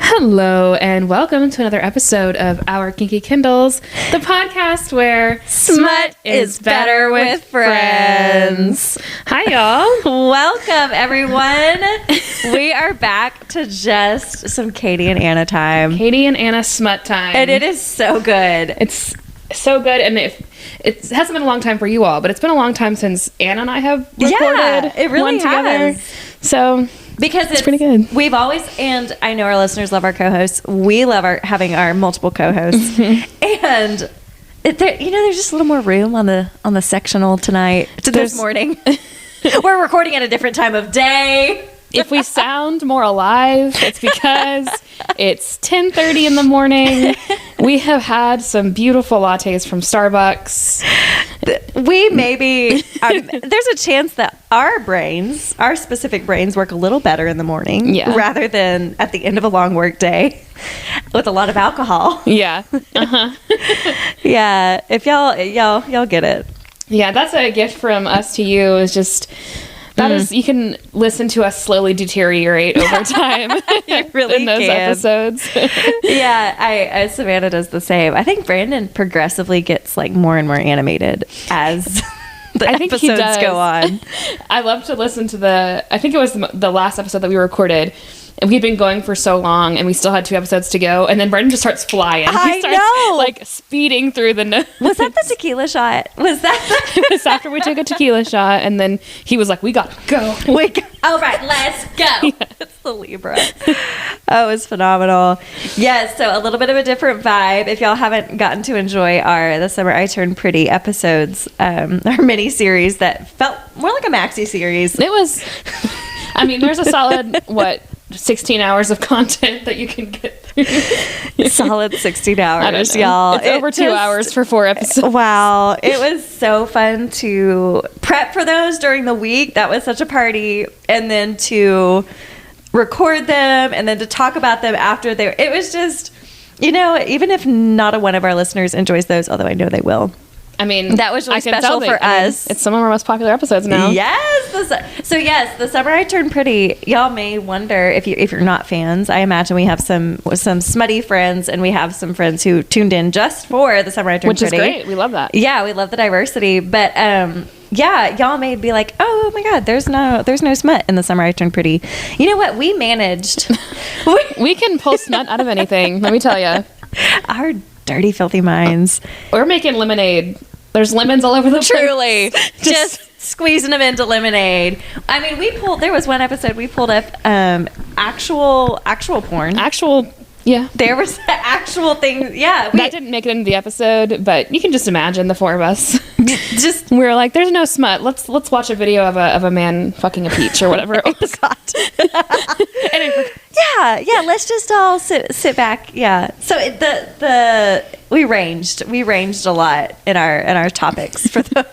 Hello, and welcome to another episode of Our Kinky Kindles, the podcast where smut is better with friends. Hi, y'all. Welcome, everyone. We are back to just some Katie and Anna time. Katie and Anna smut time. And it is so good. It's so good, and it hasn't been a long time for you all, but it's been a long time since Anna and I have recorded it really one together. has. So... Because it's pretty good. We've always, and I know our listeners love our co-hosts. We love having our multiple co-hosts, and there's just a little more room on the sectional tonight. This morning, we're recording at a different time of day. If we sound more alive, it's because it's 10:30 in the morning. We have had some beautiful lattes from Starbucks. We maybe there's a chance that our specific brains work a little better in the morning, rather than at the end of a long work day with a lot of alcohol. Yeah, yeah. If y'all get it. Yeah, that's a gift from us to you. Is just. That is, you can listen to us slowly deteriorate over time. You really in those can. episodes. Yeah, Savannah does the same. I think Brandon progressively gets like more and more animated as the episodes go on. I love to listen to I think it was the last episode that we recorded. And we'd been going for so long, and we still had 2 episodes to go. And then Brendan just starts flying. He starts, like, speeding through the notes. Was that the tequila shot? Was that It was after we took a tequila shot, and then he was like, we gotta go. All right, let's go. Yeah. It's the Libra. Oh, it was phenomenal. Yes, so a little bit of a different vibe. If y'all haven't gotten to enjoy The Summer I Turned Pretty episodes, our mini-series that felt more like a maxi series. It was... I mean, there's a solid, 16 hours of content that you can get through. Solid 16 hours, y'all. It's over 2 hours for 4 episodes. Wow. It was so fun to prep for those during the week. That was such a party. And then to record them and then to talk about them after it was just, even if not a one of our listeners enjoys those, although I know they will. I mean, that was really special for us. It's some of our most popular episodes now. Yes. The Summer I Turned Pretty. Y'all may wonder if you're not fans. I imagine we have some smutty friends, and we have some friends who tuned in just for The Summer I Turned Pretty. Which is great. We love that. Yeah, we love the diversity. But y'all may be like, oh my God, there's no smut in The Summer I Turned Pretty. You know what? We managed. We can pull smut out of anything. Let me tell you. Our dirty, filthy minds. We're making lemonade. There's lemons all over the place. Truly. Just squeezing them into lemonade. I mean, there was one episode we pulled up actual porn. Yeah. There was actual things. Yeah. That didn't make it into the episode, but you can just imagine the 4 of us. We were like, there's no smut. Let's watch a video of a man fucking a peach or whatever it was. Yeah, let's just all sit back. Yeah. So we ranged a lot in our topics for those.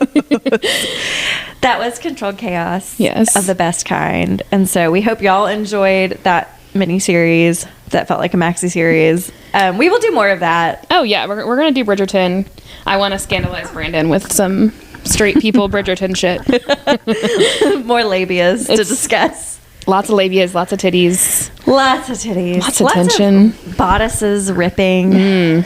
That was controlled chaos. Yes. Of the best kind. And so we hope y'all enjoyed that mini series that felt like a maxi series. We will do more of that. Oh yeah, we're gonna do Bridgerton. I want to scandalize Brandon with some straight people Bridgerton shit. More labias to discuss. Lots of labias, lots of titties. Lots of titties. Lots of tension. Of bodices ripping.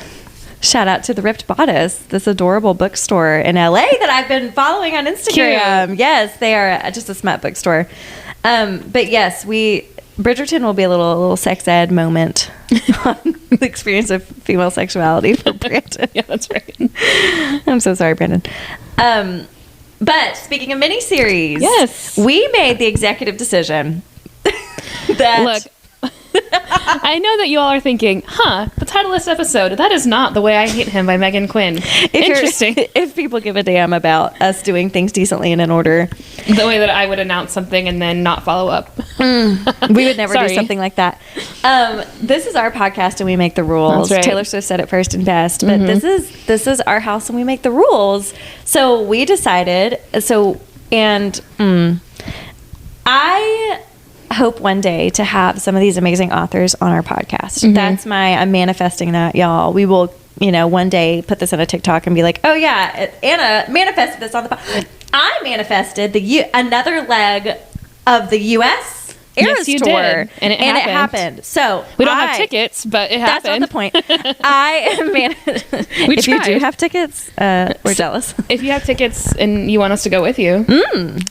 Shout out to the Ripped Bodice, this adorable bookstore in LA that I've been following on Instagram. Cute. Yes, they are just a smut bookstore. But yes, Bridgerton will be a little sex ed moment on the experience of female sexuality for Brandon. Yeah, that's right. I'm so sorry, Brandon. But speaking of miniseries, yes, we made the executive decision that... Look, I know that you all are thinking, the title of this episode, that is not The Way I Hate Him by Megan Quinn. Interesting. If people give a damn about us doing things decently and in order. The way that I would announce something and then not follow up. We would never do something like that. This is our podcast and we make the rules. That's right. Taylor Swift said it first and best, but this is our house and we make the rules. So we decided, I hope one day to have some of these amazing authors on our podcast. I'm manifesting that, y'all. We will, one day put this on a TikTok and be like, oh yeah, Anna manifested this on the podcast. I manifested another leg of the U.S. Eras you tour. did. And it happened. So we don't have tickets, but it happened. That's not the point. If you do have tickets, we're jealous. If you have tickets and you want us to go with you,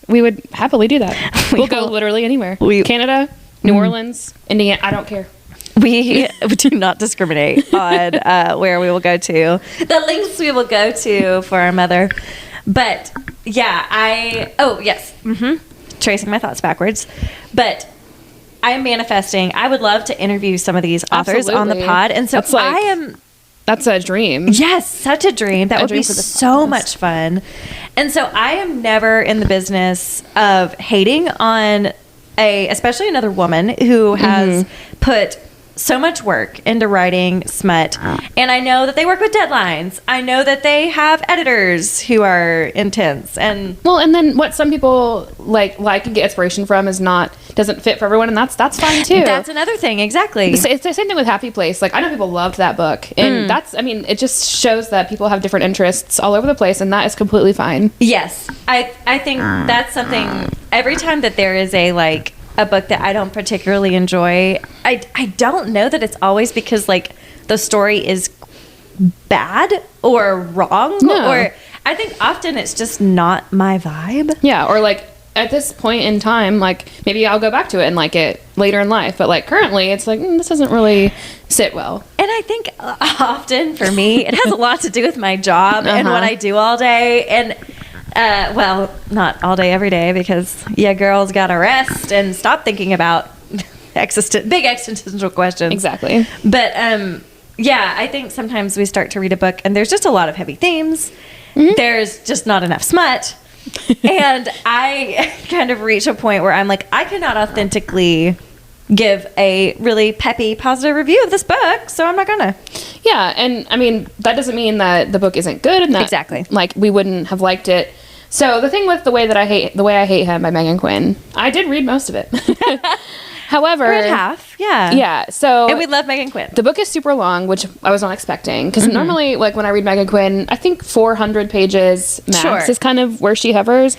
we would happily do that. We'll go literally anywhere. Canada, New Orleans, Indiana. I don't care. We do not discriminate on where we will go to. The links we will go to for our mother. But yeah, tracing my thoughts backwards. But I'm manifesting. I would love to interview some of these authors on the pod. And so that's a dream. Yes, such a dream. That would be so much fun. And so I am never in the business of hating on especially another woman who has put so much work into writing smut. And I know that they work with deadlines. I know that they have editors who are intense. And then what some people like and get inspiration from doesn't fit for everyone, and that's fine too. That's another thing, exactly. It's the same thing with Happy Place. Like, I know people loved that book, and it just shows that people have different interests all over the place, and that is completely fine. Yes. I think that's something, every time that there is a book that I don't particularly enjoy, I don't know that it's always because the story is bad or wrong. No. Or I think often it's just not my vibe. Yeah, or at this point in time, maybe I'll go back to it and like it later in life, but currently it's this doesn't really sit well. And I think often for me, it has a lot to do with my job and what I do all day. And not all day, every day, because girls gotta rest and stop thinking about big existential questions. Exactly. But I think sometimes we start to read a book and there's just a lot of heavy themes. There's just not enough smut. And I kind of reach a point where I'm I cannot authentically give a really peppy, positive review of this book, so I'm not gonna. Yeah, and I mean, that doesn't mean that the book isn't good and that exactly we wouldn't have liked it. So the thing with The Way I Hate Him by Megan Quinn, I did read most of it. However, read half, yeah. So, and we love Megan Quinn. The book is super long, which I was not expecting, because normally, when I read Megan Quinn, I think 400 pages max is kind of where she hovers.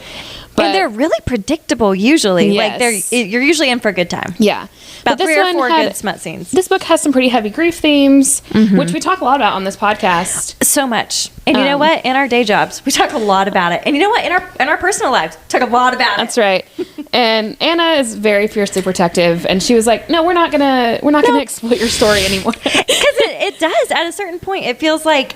But, and they're really predictable usually. Yes. You're usually in for a good time. Yeah. About 3 or 4 good smut scenes. This book has some pretty heavy grief themes, which we talk a lot about on this podcast. So much. And you know what? In our day jobs, we talk a lot about it. And you know what? In our personal lives, we talk a lot about it. That's right. And Anna is very fiercely protective, and she was like, "No, we're not gonna exploit your story anymore." Because it does. At a certain point, it feels like,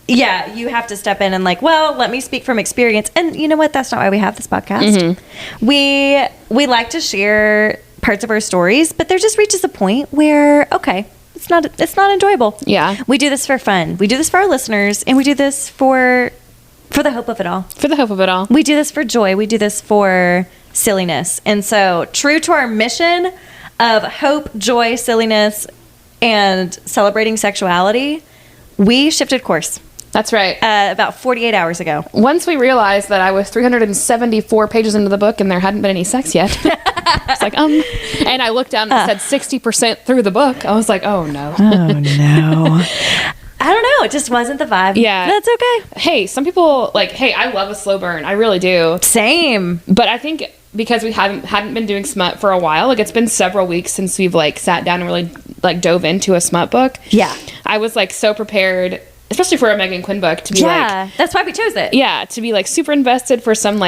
you have to step in and let me speak from experience. And you know what? That's not why we have this podcast. We like to share parts of our stories, but there just reaches a point where, it's not enjoyable. Yeah. We do this for fun. We do this for our listeners, and we do this for the hope of it all. For the hope of it all. We do this for joy. We do this for silliness. And so, true to our mission of hope, joy, silliness, and celebrating sexuality, we shifted course. That's right. About 48 hours ago. Once we realized that I was 374 pages into the book and there hadn't been any sex yet, it's and I looked down and it said 60% through the book. I was like, oh no. Oh no. I don't know. It just wasn't the vibe. Yeah. That's okay. Hey, some people I love a slow burn. I really do. Same. But I think because we hadn't been doing smut for a while, it's been several weeks since we've sat down and really dove into a smut book. Yeah. I was so prepared, especially for a Megan Quinn book, to be that's why we chose it. Yeah, to be super invested for some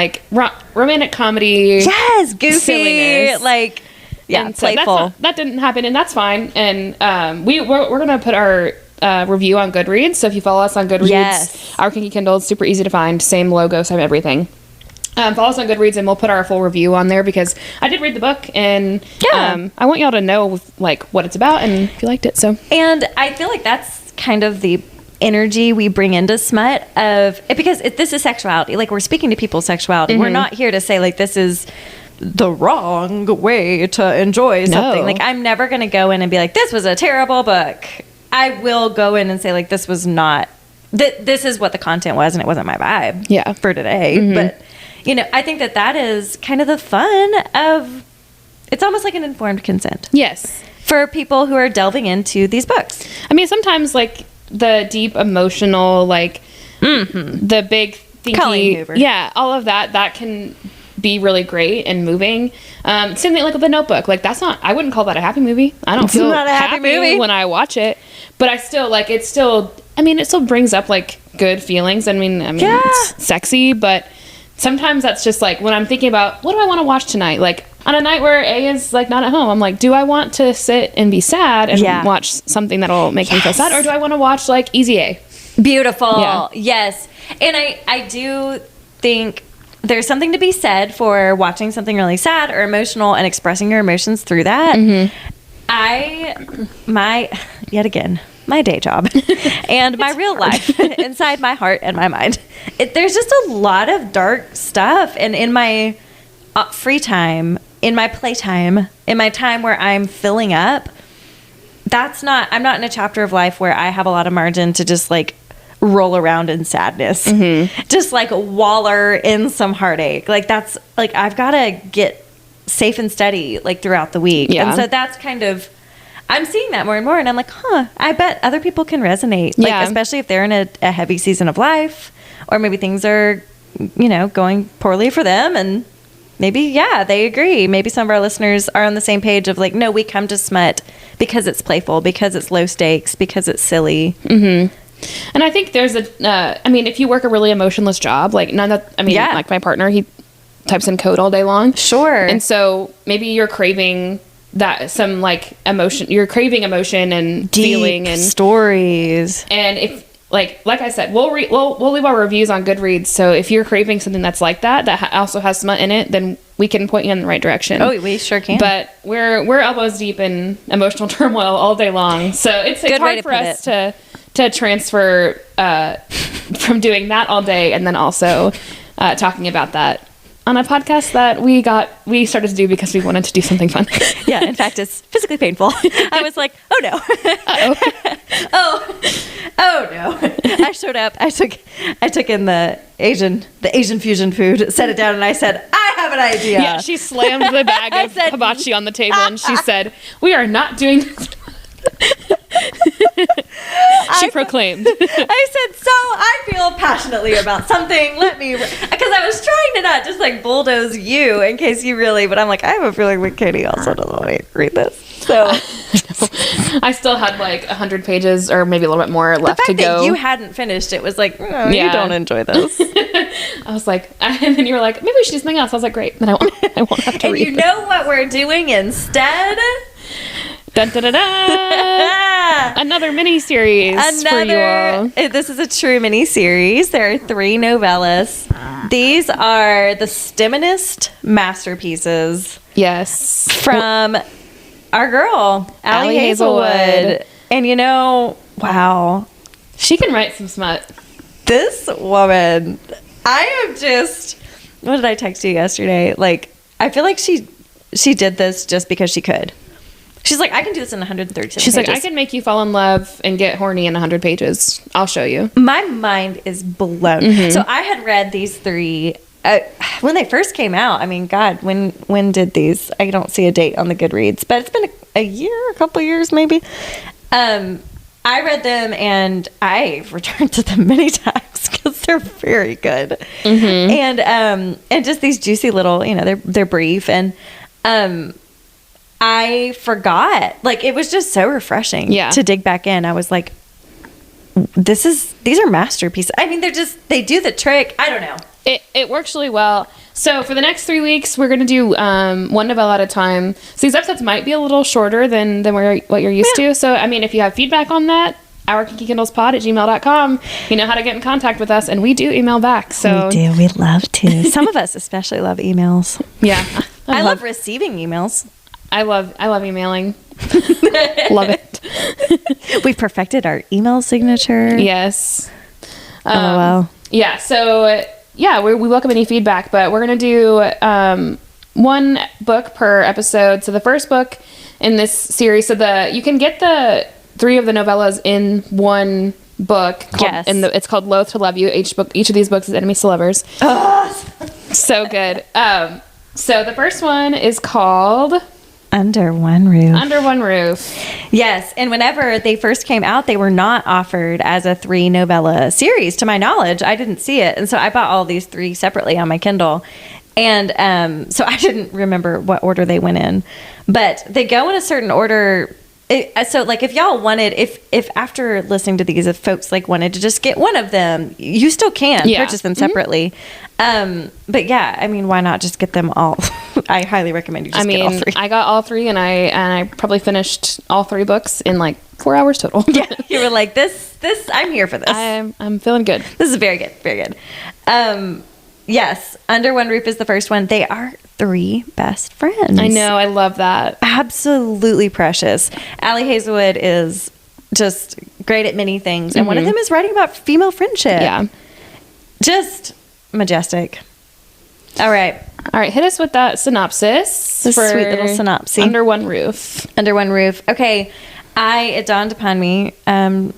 romantic comedy. Yes, goofy, silliness. And so playful. That didn't happen, and that's fine. And we're gonna put our review on Goodreads. So if you follow us on Goodreads, Our Kinky Kindle, it's super easy to find. Same logo, same everything. Follow us on Goodreads, and we'll put our full review on there because I did read the book, and I want y'all to know what it's about and if you liked it. So, and I feel like that's kind of the energy we bring into smut because this is sexuality. We're speaking to people's sexuality. We're not here to say this is the wrong way to enjoy something. No. I'm never going to go in and be this was a terrible book. I will go in and say this was not. This is what the content was, and it wasn't my vibe. For today, but. I think that is kind of the fun of, it's almost like an informed consent. Yes. For people who are delving into these books. I mean, sometimes the deep emotional, the big thinky, Colleen Hoover. yeah, all of that can be really great and moving. Same thing like with The Notebook. Like I wouldn't call that a happy movie. I don't feel not a happy movie when I watch it, but I still like it still brings up like good feelings. I mean it's sexy, but sometimes that's just like when I'm thinking about what do I want to watch tonight? Like on a night where A is like not at home, I'm like, do I want to sit and be sad and watch something that'll make me feel sad, or do I want to watch like Easy A? Beautiful. Yeah. Yes. And I do think there's something to be said for watching something really sad or emotional and expressing your emotions through that. Yet again, my day job and my real life inside my heart and my mind. There's just a lot of dark stuff. And in my free time, in my playtime, in my time where I'm filling up, I'm not in a chapter of life where I have a lot of margin to just like roll around in sadness, just like waller in some heartache. Like that's like, I've got to get safe and steady like throughout the week. Yeah. And so that's kind of, I'm seeing that more and more, and I'm like, I bet other people can resonate. Like, especially if they're in a heavy season of life, or maybe things are, going poorly for them, and maybe, they agree. Maybe some of our listeners are on the same page of like, no, we come to smut because it's playful, because it's low stakes, because it's silly. Mm-hmm. And I think there's if you work a really emotionless job, like like my partner, he types in code all day long. Sure. And so maybe you're craving that some like emotion, you're craving emotion and deep feeling and stories. And if like I said, we'll leave our reviews on Goodreads. So if you're craving something that's like that also has smut in it, then we can point you in the right direction. Oh, we sure can. But we're elbows deep in emotional turmoil all day long. So it's hard for us to transfer from doing that all day and then also talking about that on a podcast that we started to do because we wanted to do something fun. Yeah, in fact, it's physically painful. I was like, oh no. oh no. I showed up. I took in the Asian fusion food, set it down, and I said, I have an idea. Yeah, she slammed the bag of hibachi on the table and she said, we are not doing this. She proclaimed. I said, so I feel passionately about something. Because I was trying to not just like bulldoze you in case you really, but I'm like, I have a feeling that Katie also doesn't want to read this. So I still had like 100 pages or maybe a little bit more left to go. The fact that you hadn't finished it was like, no, you don't enjoy this. I was like, and then you were like, maybe we should do something else. I was like, great. Then I won't have to read And you know what we're doing instead? Dun, dun, dun, dun. Another mini-series for you all. This is a true mini-series. There are 3 novellas. These are the Stimonist masterpieces. Yes. From our girl, Allie Hazelwood. And wow. She can write some smut. This woman, I am just... What did I text you yesterday? Like, I feel like she did this just because she could. She's like, I can do this in 137 pages. She's like, I can make you fall in love and get horny in 100 pages. I'll show you. My mind is blown. Mm-hmm. So I had read these 3 when they first came out. I mean, God, when did these? I don't see a date on the Goodreads, but it's been a couple years maybe. I read them and I've returned to them many times because they're very good. Mm-hmm. And just these juicy little, they're brief and I forgot. Like, it was just so refreshing to dig back in. I was like, these are masterpieces. I mean, they do the trick. I don't know. It works really well. So for the next 3 weeks, we're going to do one novella at a time. So these episodes might be a little shorter than what you're used to. So, I mean, if you have feedback on that, ourkinkykindlespod@gmail.com. You know how to get in contact with us, and we do email back. So we do. We love to. Some of us especially love emails. Yeah. I love receiving emails. I love emailing. Love it. We've perfected our email signature. Yes. LOL. Yeah. So we welcome any feedback, but we're gonna do 1 book per episode. So the first book in this series, you can get the 3 of the novellas in one book. Yes. It's called Loath to Love You. Each of these books is Enemies to Lovers. So good. So the first one is called Under One Roof. Under One Roof. Yes, and whenever they first came out, they were not offered as a 3 novella series. To my knowledge, I didn't see it, and so I bought all these 3 separately on my Kindle. And so I didn't remember what order they went in, but they go in a certain order. So like if y'all wanted, if after listening to these, if folks like wanted to just get one of them, you still can purchase them separately. But yeah, I mean, why not just get them all? I highly recommend you just get all 3. I got all 3 and I probably finished all 3 books in like 4 hours total. Yeah, you were like, this, I'm here for this. I'm feeling good. This is very good, very good. Yes, Under One Roof is the first one. They are 3 best friends. I know, I love that. Absolutely precious. Allie Hazelwood is just great at many things, and one of them is writing about female friendship. Yeah. Just majestic. All right, hit us with that synopsis. The sweet little synopsis. Under One Roof. Under One Roof. Okay, it dawned upon me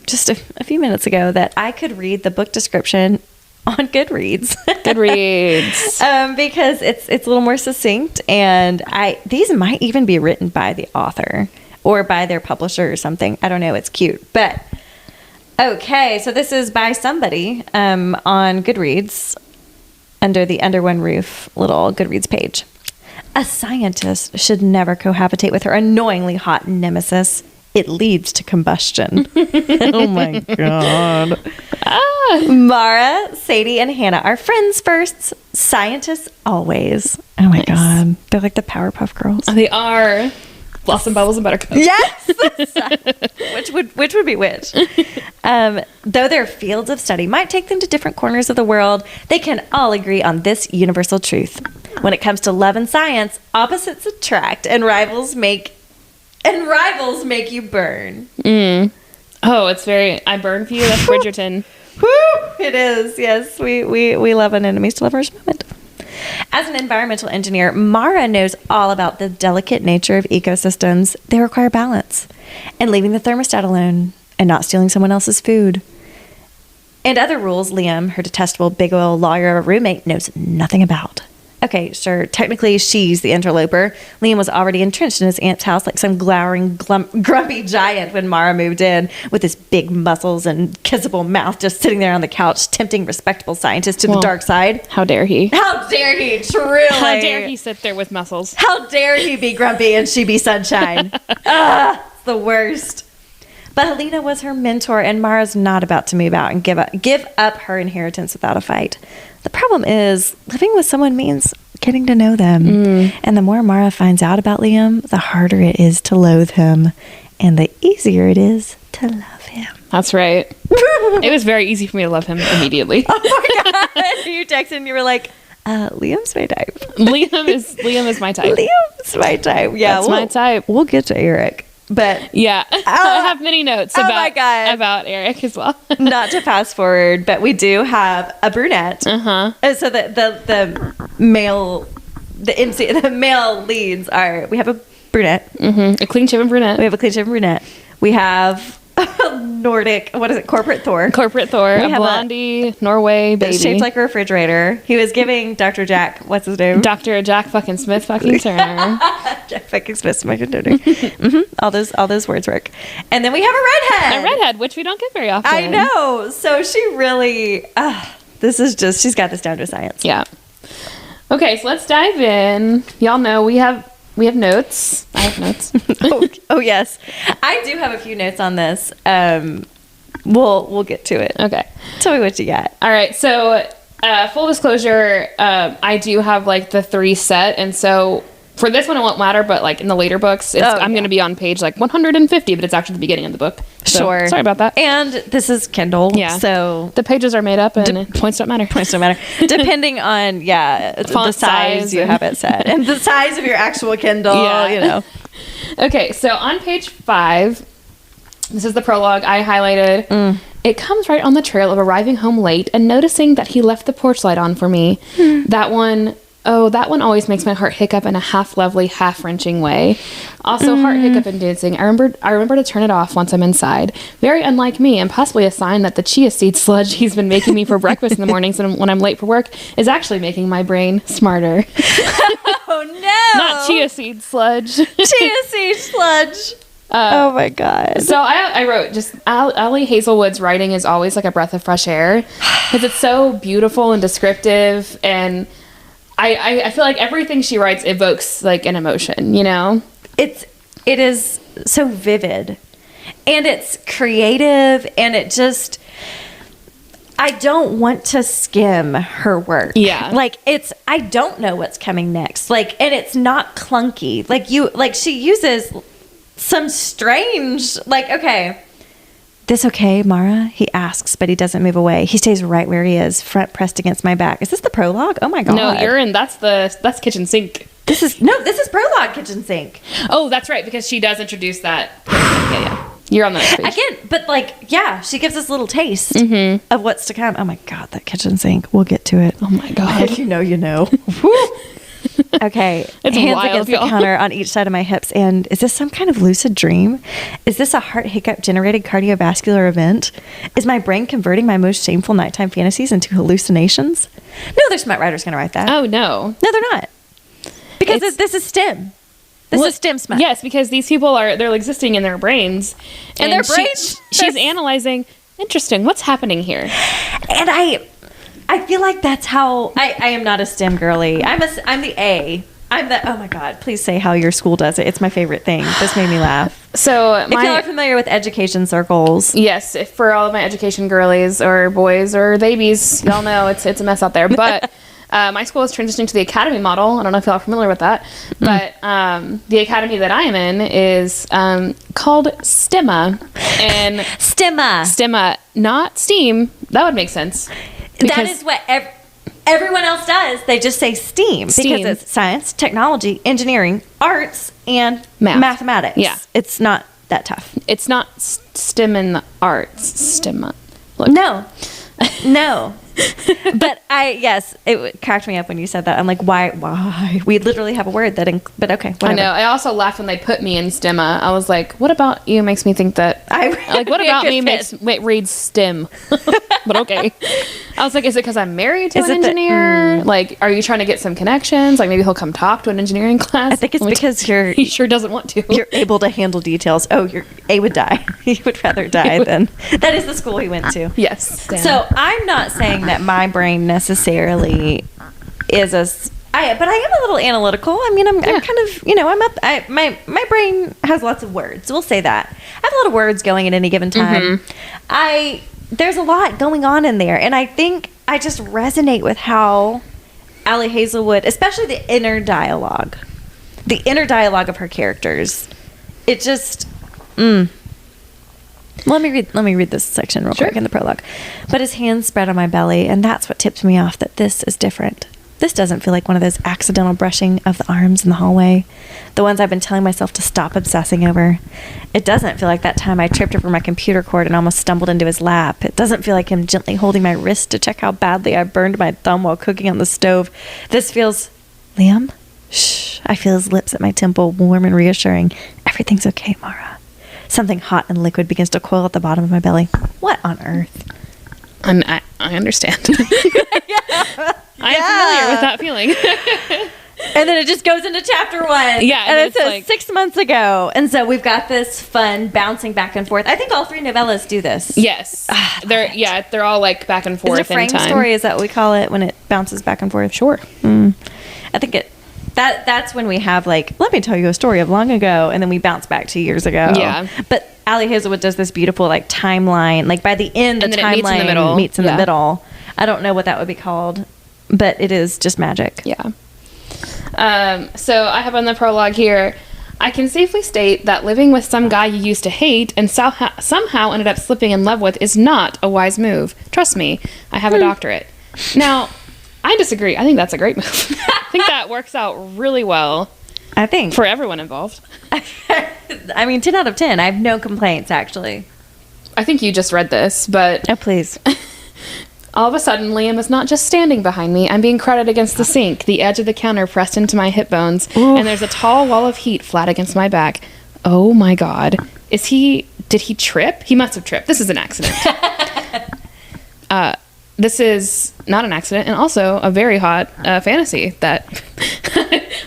just a few minutes ago that I could read the book description on Goodreads. Because it's a little more succinct, and these might even be written by the author or by their publisher or something. I don't know. It's cute. But okay, so this is by somebody on Goodreads under the Under One Roof little Goodreads page. A scientist should never cohabitate with her annoyingly hot nemesis. It leads to combustion. Oh my God. Mara, Sadie, and Hannah are friends first, scientists always. Oh my God. They're like the Powerpuff Girls. They are. Blossom, Bubbles, and Buttercup. Yes! which would be which? Though their fields of study might take them to different corners of the world, they can all agree on this universal truth. When it comes to love and science, opposites attract and rivals make you burn. Oh, it's very I burn for you. That's Bridgerton. Woo! It is. Yes, we love an enemies to lovers moment. As an environmental engineer, Mara knows all about the delicate nature of ecosystems. They require balance and leaving the thermostat alone and not stealing someone else's food. And other rules Liam, her detestable big oil lawyer roommate, knows nothing about. Okay, sure, technically she's the interloper. Liam was already entrenched in his aunt's house like some glowering, grumpy giant when Mara moved in, with his big muscles and kissable mouth just sitting there on the couch, tempting respectable scientists to the dark side. How dare he? How dare he, truly. How dare he sit there with muscles? How dare he be grumpy and she be sunshine? It's the worst. But Helena was her mentor, and Mara's not about to move out and give up her inheritance without a fight. The problem is, living with someone means getting to know them. And the more Mara finds out about Liam, the harder it is to loathe him, and the easier it is to love him. That's right. It was very easy for me to love him immediately. Oh my God. You texted and you were like, Liam's my type. Liam is my type. Liam's my type. Yeah, that's my type. We'll get to Eric. But yeah, I have many notes about Eric as well. Not to fast forward, but we do have a brunette. And so the male leads are, we have a brunette, a clean-shaven brunette. We have a clean-shaven brunette. We have a Nordic, what is it? Corporate Thor. A blondie Norway baby shaped like a refrigerator. He was giving Dr. Jack, what's his name? Dr. Jack fucking Smith fucking Turner. Jack fucking Smith fucking Turner. All those words work. And then we have a redhead, which we don't get very often. I know. So she really, she's got this down to science. Yeah. Okay, so let's dive in. Y'all know we have notes. I have notes. oh yes, I do have a few notes on this. We'll get to it. Okay, tell me what you got. All right, so full disclosure, I do have like the 3 set, and so for this one it won't matter, but like in the later books, I'm going to be on page like 150, but it's actually the beginning of the book. So, sure, sorry about that. And this is Kindle, so the pages are made up, and points don't matter. Points don't matter, depending on the size you have it set, and the size of your actual Kindle. Yeah, you know. Okay, so on page 5, this is the prologue I highlighted. It comes right on the trail of arriving home late and noticing that he left the porch light on for me. That one always makes my heart hiccup in a half lovely, half wrenching way. Also, heart hiccup inducing. I remember to turn it off once I'm inside. Very unlike me, and possibly a sign that the chia seed sludge he's been making me for breakfast in the mornings when I'm late for work is actually making my brain smarter. Oh no! Not chia seed sludge. Chia seed sludge. Oh my God. So I wrote, just Allie Hazelwood's writing is always like a breath of fresh air because it's so beautiful and descriptive, and I feel like everything she writes evokes like an emotion, you know? It is so vivid, and it's creative, and it just, I don't want to skim her work. Yeah. Like, I don't know what's coming next. Like, and it's not clunky. Like she uses some strange, like, okay, this okay, Mara? He asks, but he doesn't move away. He stays right where he is, front pressed against my back. Is this the prologue? Oh my God. No, you're in, that's kitchen sink. This is prologue kitchen sink. Oh, that's right, because she does introduce that. Yeah. You're on the next page. Again, but like, yeah, she gives us a little taste of what's to come. Oh my God, that kitchen sink. We'll get to it. Oh my God. If you know, you know. Okay. It's hands wild, against y'all. the counter on each side of my hips. And is this some kind of lucid dream? Is this a heart hiccup generated cardiovascular event? Is my brain converting my most shameful nighttime fantasies into hallucinations? No, their smut writer's going to write that. Oh, no. No, they're not. Because It's- this is STEM. This is STEM smut. Yes, because these people they're existing in their brains. In their brains? She's analyzing, interesting, what's happening here? And I feel like that's how I am not a STEM girly. I'm the A. I'm the, oh my God, please say how your school does it. It's my favorite thing. This made me laugh. So If y'all are familiar with education circles. yes, if for all of my education girlies or boys or babies, y'all know it's a mess out there. But my school is transitioning to the academy model. I don't know if y'all are familiar with that, but the academy that I am in is called STEMA, and STEMA, not STEAM. That would make sense. That is what everyone else does. They just say STEAM because it's science, technology, engineering, arts, and mathematics. Yeah. It's not that tough. It's not STEM in the arts. STEMA. Look. No. But it cracked me up when you said that. I'm like, why? We literally have a word that, but okay, whatever. I know. I also laughed when they put me in STEMA. I was like, what about you makes me think that, what about me reads STEM? But okay. I was like, is it because I'm married to an engineer? Like, are you trying to get some connections? Like, maybe he'll come talk to an engineering class? I think it's because he sure doesn't want to. You're able to handle details. Oh, A would die. He would rather die than... That is the school he went to. Yes. STEM. So I'm not saying that my brain necessarily is but I am a little analytical. I mean, I'm kind of, I'm up. My brain has lots of words. We'll say that. I have a lot of words going at any given time. There's a lot going on in there, and I think I just resonate with how Ali Hazelwood, especially the inner dialogue of her characters. It just, Let me read this section real quick in the prologue. But his hands spread on my belly, and that's what tipped me off that this is different. This doesn't feel like one of those accidental brushing of the arms in the hallway, the ones I've been telling myself to stop obsessing over. It doesn't feel like that time I tripped over my computer cord and almost stumbled into his lap. It doesn't feel like him gently holding my wrist to check how badly I burned my thumb while cooking on the stove. This feels... Liam? Shh. I feel his lips at my temple, warm and reassuring. Everything's okay, Mara. Something hot and liquid begins to coil at the bottom of my belly. What on earth? I understand. I am familiar with that feeling. And then it just goes into chapter 1. Yeah. And it says like 6 months ago. And so we've got this fun bouncing back and forth. I think all 3 novellas do this. Yes. They're all like back and forth. Is it a frame story? Is that what we call it when it bounces back and forth? Sure. I think that's when we have like, let me tell you a story of long ago, and then we bounce back to years ago. Yeah. But Ali Hazelwood does this beautiful like timeline. Like by the end, the timeline meets in the middle. I don't know what that would be called, but it is just magic. Yeah. So I have on the prologue here, I can safely state that living with some guy you used to hate and somehow ended up slipping in love with is not a wise move. Trust me, I have a doctorate. Now, I disagree. I think that's a great move. I think that works out really well. I think. For everyone involved. I mean, 10 out of 10. I have no complaints, actually. I think you just read this, but... Oh, please. All of a sudden, Liam is not just standing behind me. I'm being crowded against the sink, the edge of the counter pressed into my hip bones, and there's a tall wall of heat flat against my back. Oh my God. Did he trip? He must have tripped. This is an accident. This is not an accident, and also a very hot fantasy that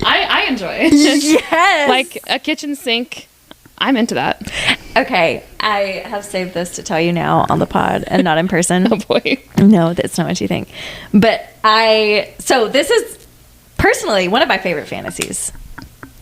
I enjoy. Yes. Like a kitchen sink. I'm into that. Okay, I have saved this to tell you now on the pod and not in person. Oh boy. No, that's not what you think. But so this is personally one of my favorite fantasies.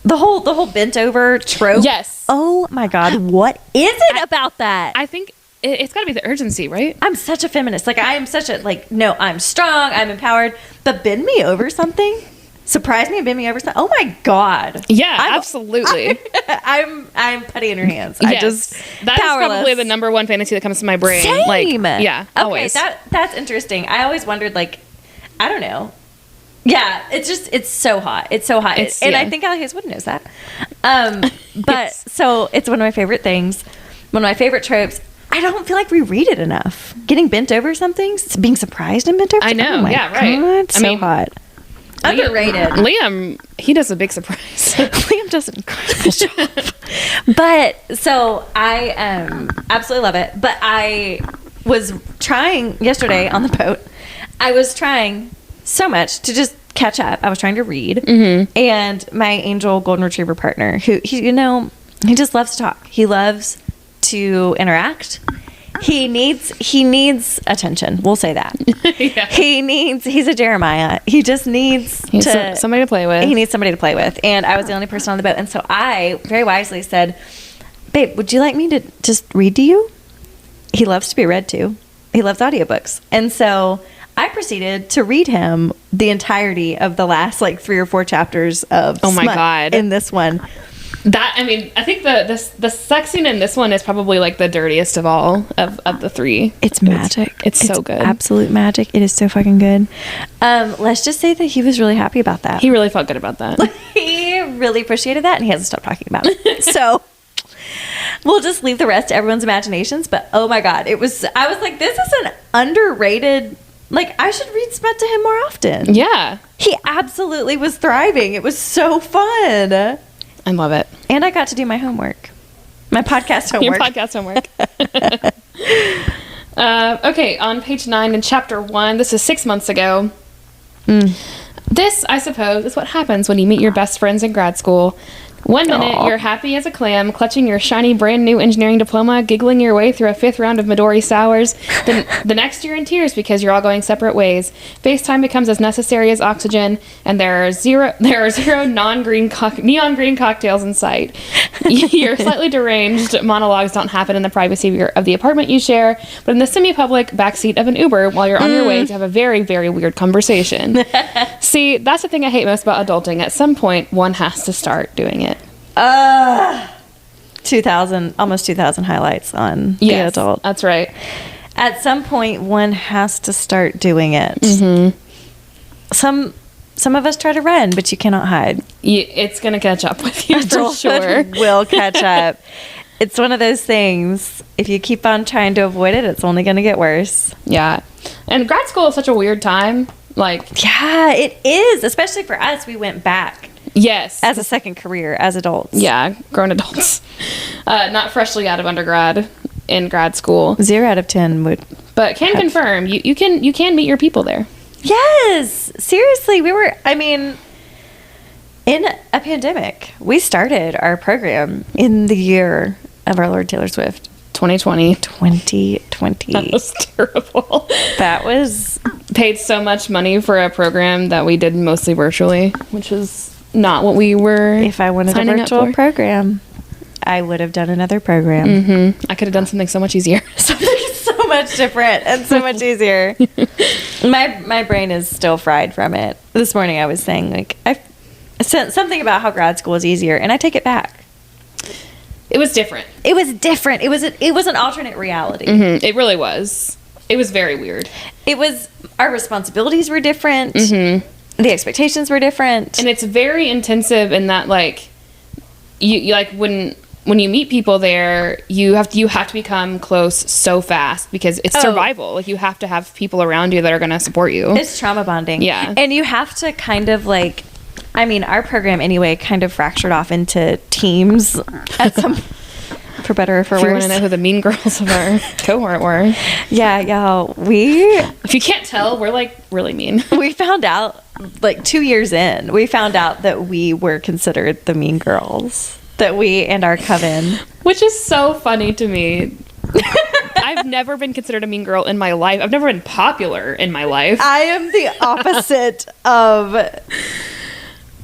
The whole bent over trope. Yes. Oh my God, what is it about that? I think it's got to be the urgency, right? I'm such a feminist. Like, I am such a, like, no, I'm strong, I'm empowered, but bend me over something? Surprise me and bend me over something? Oh my God. Yeah, absolutely. I'm putty in your hands. Yes. That's probably the number one fantasy that comes to my brain. Same. Like, yeah, okay, always. That's interesting. I always wondered, like, I don't know. Yeah, it's so hot. It's so hot. And I think Allie Hazelwood knows that. But so it's one of my favorite things. One of my favorite tropes. I don't feel like we read it enough. Getting bent over something, being surprised and bent over. I know. Oh my right. God, so hot. Underrated. Liam, he does a big surprise. Liam does an incredible job. But so I absolutely love it. But I was trying yesterday on the boat. I was trying so much to just catch up. I was trying to read, and my angel golden retriever partner, who he just loves to talk. He loves to interact. He needs attention. We'll say that. Yeah. He's a Jeremiah. He just needs somebody to play with. He needs somebody to play with. And I was the only person on the boat. And so I very wisely said, babe, would you like me to just read to you? He loves to be read to. He loves audiobooks. And so I proceeded to read him the entirety of the last 3 or 4 chapters of Oh my God. in this one. I think the sex scene in this one is probably the dirtiest of all of the 3. It's magic. It's so good. Absolute magic. It is so fucking good. Let's just say that he was really happy about that. He really felt good about that. He really appreciated that, and he hasn't stopped talking about it. So we'll just leave the rest to everyone's imaginations. But oh my God, I was like, this is an underrated. I should read smut to him more often. Yeah. He absolutely was thriving. It was so fun. I love it. And I got to do my homework. My podcast homework. Your podcast homework. Okay, on page 9 in chapter 1, this is 6 months ago. This, I suppose, is what happens when you meet your best friends in grad school. One minute, you're happy as a clam, clutching your shiny brand new engineering diploma, giggling your way through a 5th round of Midori sours. Then the next you're in tears because you're all going separate ways. FaceTime becomes as necessary as oxygen, and there are zero neon green cocktails in sight. Your slightly deranged monologues don't happen in the privacy of the apartment you share, but in the semi-public backseat of an Uber while you're on your way to have a very, very weird conversation. See, that's the thing I hate most about adulting. At some point, one has to start doing it. 2,000 highlights on The Adult. That's right. At some point, one has to start doing it. Some of us try to run, but you cannot hide. It's going to catch up with you for sure. Will catch up. It's one of those things. If you keep on trying to avoid it, it's only going to get worse. Yeah. And grad school is such a weird time. Yeah, it is. Especially for us, we went back. Yes. As a second career, as adults. Yeah, grown adults. Not freshly out of undergrad in grad school. 0 out of 10 would. But confirm, you can meet your people there. Yes. Seriously, in a pandemic, we started our program in the year of our Lord Taylor Swift. 2020. 2020. That was terrible. That was... Paid so much money for a program that we did mostly virtually, which was not what we were. If I wanted a virtual program, I would have done another program. I could have done something so much easier. Something so much different and so much easier. My brain is still fried from it. This morning I was saying, I said something about how grad school is easier, and I take it back. It was different. It was different. It was an alternate reality. It really was. It was very weird. It was, our responsibilities were different. The expectations were different. And it's very intensive in that, you when you meet people there, you have to become close so fast because it's survival. You have to have people around you that are going to support you. It's trauma bonding. Yeah. And you have to kind of our program anyway kind of fractured off into teams at some... For better or for worse. If you want to know who the mean girls of our cohort were. Yeah, y'all. If you can't tell, we're really mean. We found out 2 years in, we found out that we were considered the mean girls. That we and our coven. Which is so funny to me. I've never been considered a mean girl in my life. I've never been popular in my life. I am the opposite of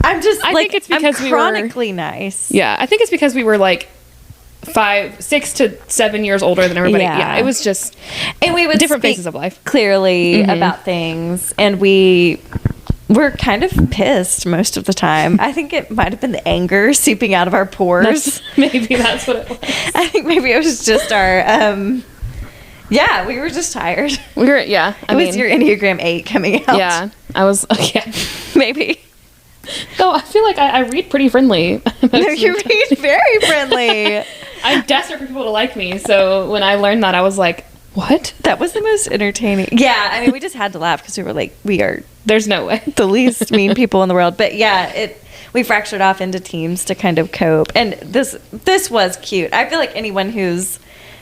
I think it's because I'm chronically nice. Yeah, I think it's because we were like 6 to 7 years older than everybody. Yeah, it was just, and we would different phases of life clearly about things, and we're kind of pissed most of the time. I think it might have been the anger seeping out of our pores. Maybe that's what it was. I think maybe it was just our we were just tired. We were, yeah. It was your Enneagram 8 coming out. Yeah, I was. Yeah, maybe. Though I feel like I read pretty friendly. No, you read very friendly. I'm desperate for people to like me. So when I learned that, I was like, what? That was the most entertaining. Yeah, I mean, we just had to laugh because we were like, we are. There's no way. The least mean people in the world. But yeah, we fractured off into teams to kind of cope. And this was cute. I feel like anyone who's,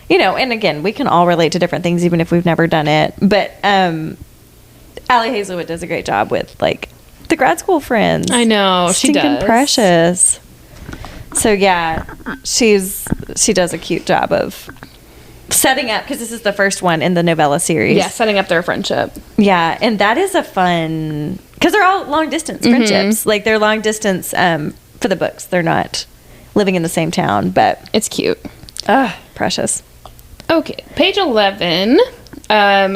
and again, we can all relate to different things even if we've never done it. But Allie Hazelwood does a great job with like the grad school friends. I know, she does. Precious. So yeah, she does a cute job of setting up, because this is the first one in the novella series. Yeah, setting up their friendship. Yeah, and that is a fun, because they're all long distance friendships. Like they're long distance for the books. They're not living in the same town, but it's cute. Precious. Okay, page 11.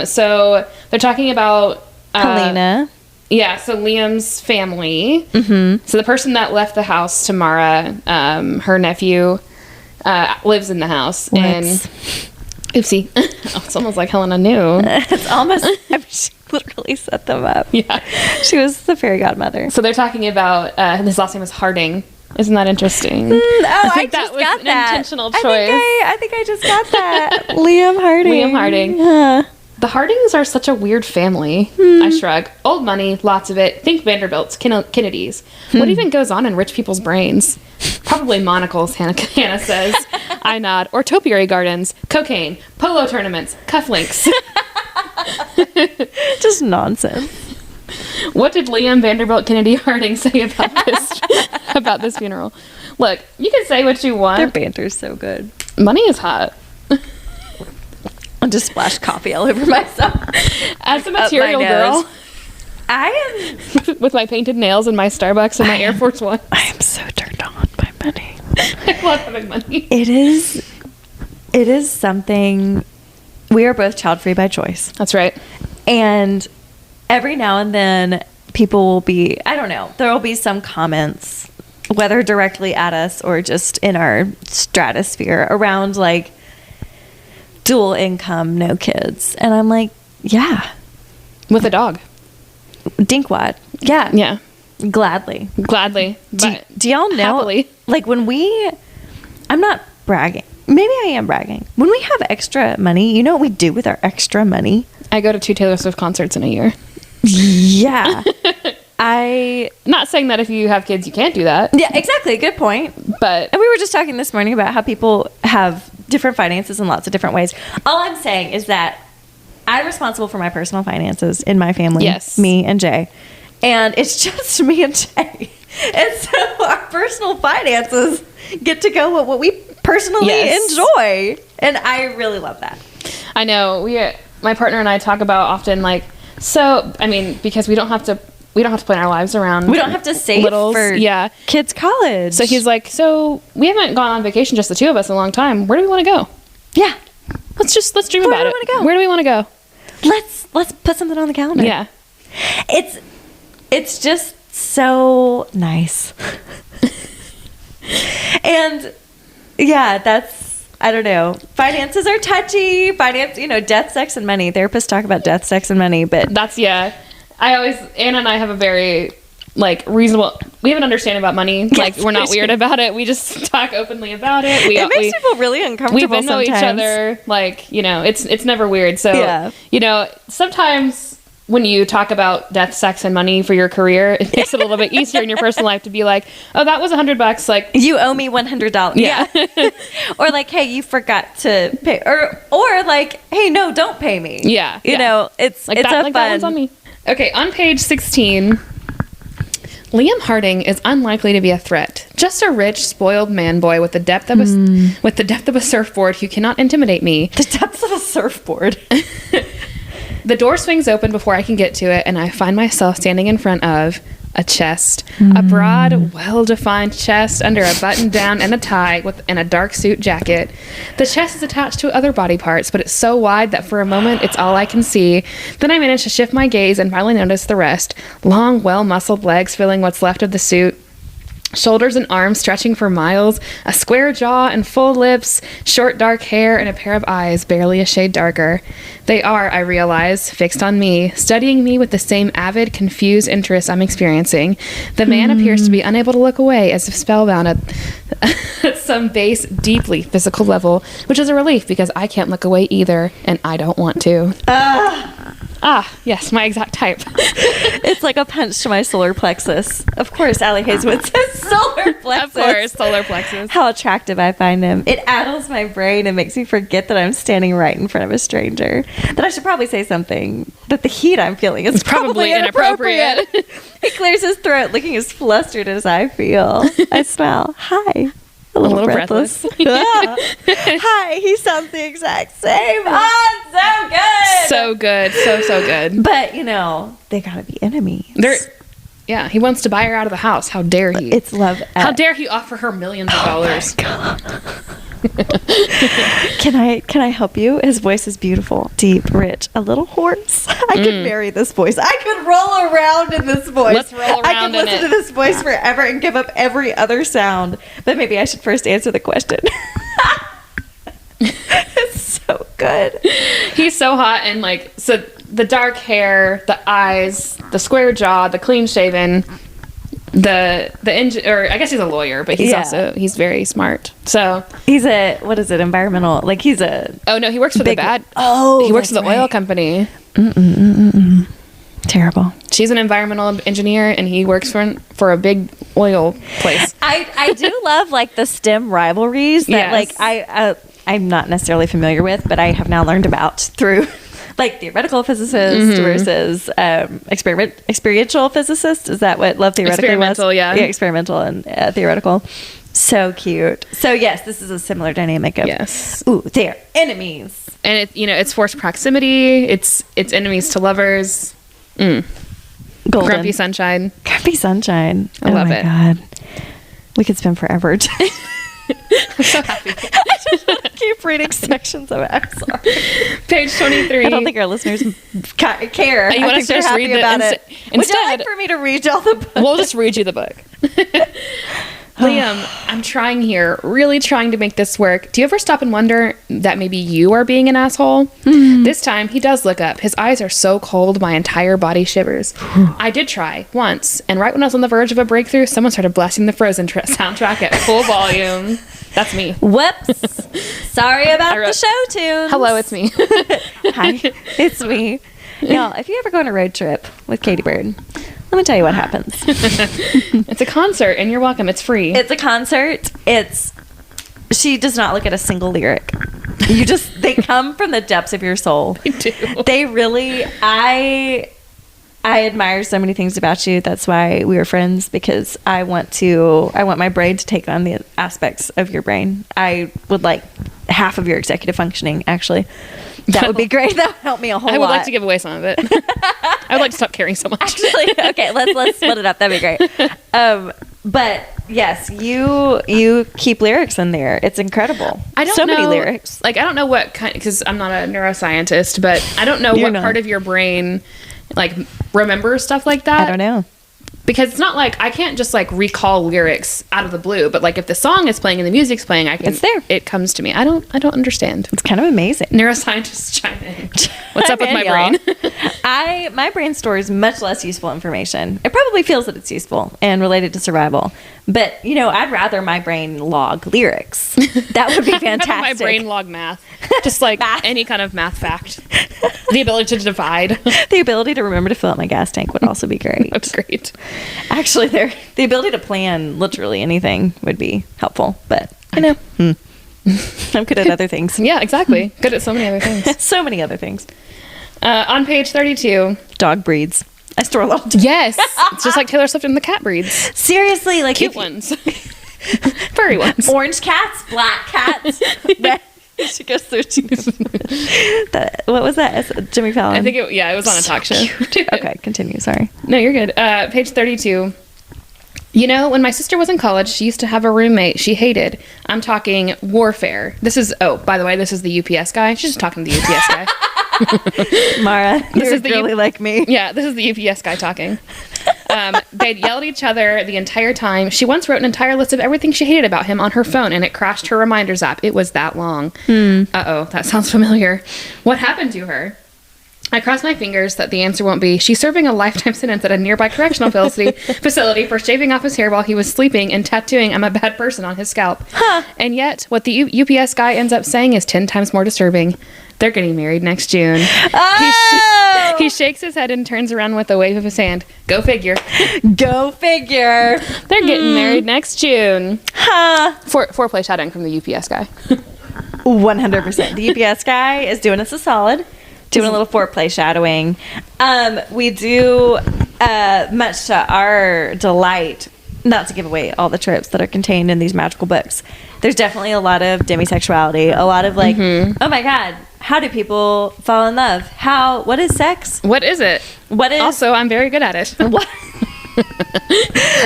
So they're talking about Helena. Yeah, so Liam's family. Mm-hmm. So the person that left the house, Tamara, her nephew, lives in the house. And oopsie. It's almost like Helena knew. It's almost, she literally set them up. Yeah. She was the fairy godmother. So they're talking about, his last name is Harding. Isn't that interesting? I think that was an intentional choice. I think I just got that. Liam Harding. Yeah. The Hardings are such a weird family. I shrug. Old money, lots of it. Think Vanderbilts, Kennedys. What even goes on in rich people's brains? Probably monocles, Hannah says. I nod. Or topiary gardens, cocaine, polo tournaments, cufflinks. Just nonsense. What did Liam Vanderbilt Kennedy Harding say about this funeral? Look, you can say what you want. Their banter's so good. Money is hot. I'll just splash coffee all over myself. As a material girl, I am with my painted nails and my Starbucks and my Air Force One. I am so turned on by money. I love having money. It is something. We are both child free by choice. That's right. And every now and then people will be, I don't know, there will be some comments, whether directly at us or just in our stratosphere, around like dual income, no kids. And I'm like, yeah. With a dog. Dinkwad. Yeah. Yeah. Gladly. Do y'all know, happily. Like when I'm not bragging. Maybe I am bragging. When we have extra money, you know what we do with our extra money? I go to 2 Taylor Swift concerts in a year. Yeah. Not saying that if you have kids, you can't do that. Yeah, exactly. Good point. And we were just talking this morning about how people have different finances in lots of different ways. All I'm saying is that I'm responsible for my personal finances in my family. Yes. Me and Jay. And it's just me and Jay. And so our personal finances get to go with what we personally enjoy. And I really love that. I know. My partner and I talk about often, like, so, I mean, because we don't have to plan our lives around. We don't have to save for kids' college. So he's like, so we haven't gone on vacation, just the two of us, in a long time. Where do we want to go? Yeah. Let's dream about it. Where do we want to go? Let's put something on the calendar. Yeah. It's just so nice. And yeah, I don't know. Finances are touchy. Death, sex, and money. Therapists talk about death, sex, and money, but Anna and I have a very, like, reasonable, we have an understanding about money. Yes, like, we're not weird about it. We just talk openly about it. It makes people really uncomfortable we know each other. Like, it's never weird. So, sometimes when you talk about death, sex, and money for your career, it makes it a little bit easier in your personal life to be like, oh, that was $100. Like, you owe me $100. Yeah. Or like, hey, you forgot to pay, or like, hey, no, don't pay me. Yeah. It's like that one's on me. Okay, on page 16, Liam Harding is unlikely to be a threat. Just a rich, spoiled man boy with the depth of a surfboard who cannot intimidate me. The depth of a surfboard. The door swings open before I can get to it, and I find myself standing in front of a chest. A broad, well-defined chest under a button-down and a tie and a dark suit jacket. The chest is attached to other body parts, but it's so wide that for a moment it's all I can see. Then I manage to shift my gaze and finally notice the rest. Long, well-muscled legs filling what's left of the suit. Shoulders and arms stretching for miles, a square jaw and full lips, short dark hair, and a pair of eyes barely a shade darker. They are, I realize, fixed on me, studying me with the same avid, confused interest I'm experiencing. The man appears to be unable to look away, as if spellbound at some base, deeply physical level, which is a relief because I can't look away either, and I don't want to. Yes, my exact type. It's like a punch to my solar plexus. Of course, Allie Hazelwood says solar plexus. Of course, solar plexus. How attractive I find him. It addles my brain and makes me forget that I'm standing right in front of a stranger. That I should probably say something. That the heat I'm feeling is probably inappropriate. He clears his throat, looking as flustered as I feel. I smile. Hi. A little breathless. Hi, he sounds the exact same. Oh, so good. So good. So good. But, you know, they gotta be enemies. Yeah, he wants to buy her out of the house. How dare he? It's love. How dare he offer her millions of dollars? My God. Can I help you? His voice is beautiful, deep, rich, a little hoarse. I could marry this voice. I could roll around in this voice. Let's roll around I could listen to this voice forever and give up every other sound. But maybe I should first answer the question. It's so good. He's so hot, and like, so the dark hair, the eyes, the square jaw, the clean shaven, or I guess he's a lawyer, but he's very smart. So he's environmental, like he's a... Oh no, he works for he works for the oil company. Terrible. She's an environmental engineer, and he works for a big oil place. I do love like the STEM rivalries that like I'm not necessarily familiar with, but I have now learned about through like theoretical physicists versus experiential physicists. Is that what love theoretically experimental, was? Yeah, experimental and theoretical. So cute. So yes, this is a similar dynamic of they're enemies, and it's forced proximity. It's enemies to lovers. Golden. Grumpy sunshine. Grumpy sunshine. I love it. God, we could spend forever. I'm so happy. I just want to keep reading sections of it. I'm sorry. Page 23. I don't think our listeners care. You want us to just read about it. Instead, would you like for me to read y'all the book? We'll just read you the book. Liam, I'm trying here, really trying to make this work. Do you ever stop and wonder that maybe you are being an asshole? This time, he does look up. His eyes are so cold, my entire body shivers. I did try, once, and right when I was on the verge of a breakthrough, someone started blasting the Frozen soundtrack at full volume. That's me. Whoops. Sorry about the show tunes. Hello, it's me. Hi, it's me. Y'all, if you ever go on a road trip with Katie Bird, let me tell you what happens. It's a concert, and you're welcome. It's free. It's a concert. She does not look at a single lyric. They come from the depths of your soul. They do. They really, I admire so many things about you. That's why we were friends, because I want my brain to take on the aspects of your brain. I would like half of your executive functioning, actually. That would be great. That would help me a whole lot. I would like to give away some of it. I would like to stop caring so much. Actually, okay, let's split it up. That'd be great. But yes, you keep lyrics in there. It's incredible. I don't know. Many lyrics. Like, I don't know what kind, because I'm not a neuroscientist, but I don't know what part of your brain like remembers stuff like that. I don't know. Because it's not like I can't just like recall lyrics out of the blue, but like if the song is playing and the music's playing, it's there. It comes to me. I don't understand. It's kind of amazing. Neuroscientists chime in. What's up with my brain? My brain stores much less useful information. It probably feels that it's useful and related to survival. But, I'd rather my brain log lyrics. That would be fantastic. My brain log math. Just like any kind of math fact. The ability to divide. The ability to remember to fill up my gas tank would also be great. That's great. Actually, the ability to plan literally anything would be helpful. But, I'm good at other things. Yeah, exactly. Good at so many other things. So many other things. On page 32. Dog breeds. I store a lot of dogs. Yes. It's just like Taylor Swift and the cat breeds. Seriously, like cute ones. Furry ones. Orange cats, black cats, She goes 13. What was that? Jimmy Fallon? I think it was on a talk show. Okay, continue. Sorry. No, you're good. Page 32. You know, when my sister was in college, she used to have a roommate she hated. I'm talking warfare. By the way, this is the UPS guy. She's just talking to the UPS guy. Mara, you're really like me. Yeah, this is the UPS guy talking. They'd yell at each other the entire time. She once wrote an entire list of everything she hated about him on her phone, and it crashed her reminders app. It was that long. Uh-oh, that sounds familiar. What happened to her? I cross my fingers that the answer won't be, she's serving a lifetime sentence at a nearby correctional facility for shaving off his hair while he was sleeping and tattooing I'm a bad person on his scalp. And yet, what the UPS guy ends up saying is 10 times more disturbing. They're getting married next June. Oh! He shakes his head and turns around with a wave of his hand. Go figure. Go figure. They're getting married next June. Foreplay shadowing from the UPS guy. 100%. The UPS guy is doing us a solid. Doing a little foreplay shadowing. We do, much to our delight, not to give away all the tropes that are contained in these magical books. There's definitely a lot of demisexuality, a lot of like, oh my God, how do people fall in love? What is sex? What is it? Also, I'm very good at it. What?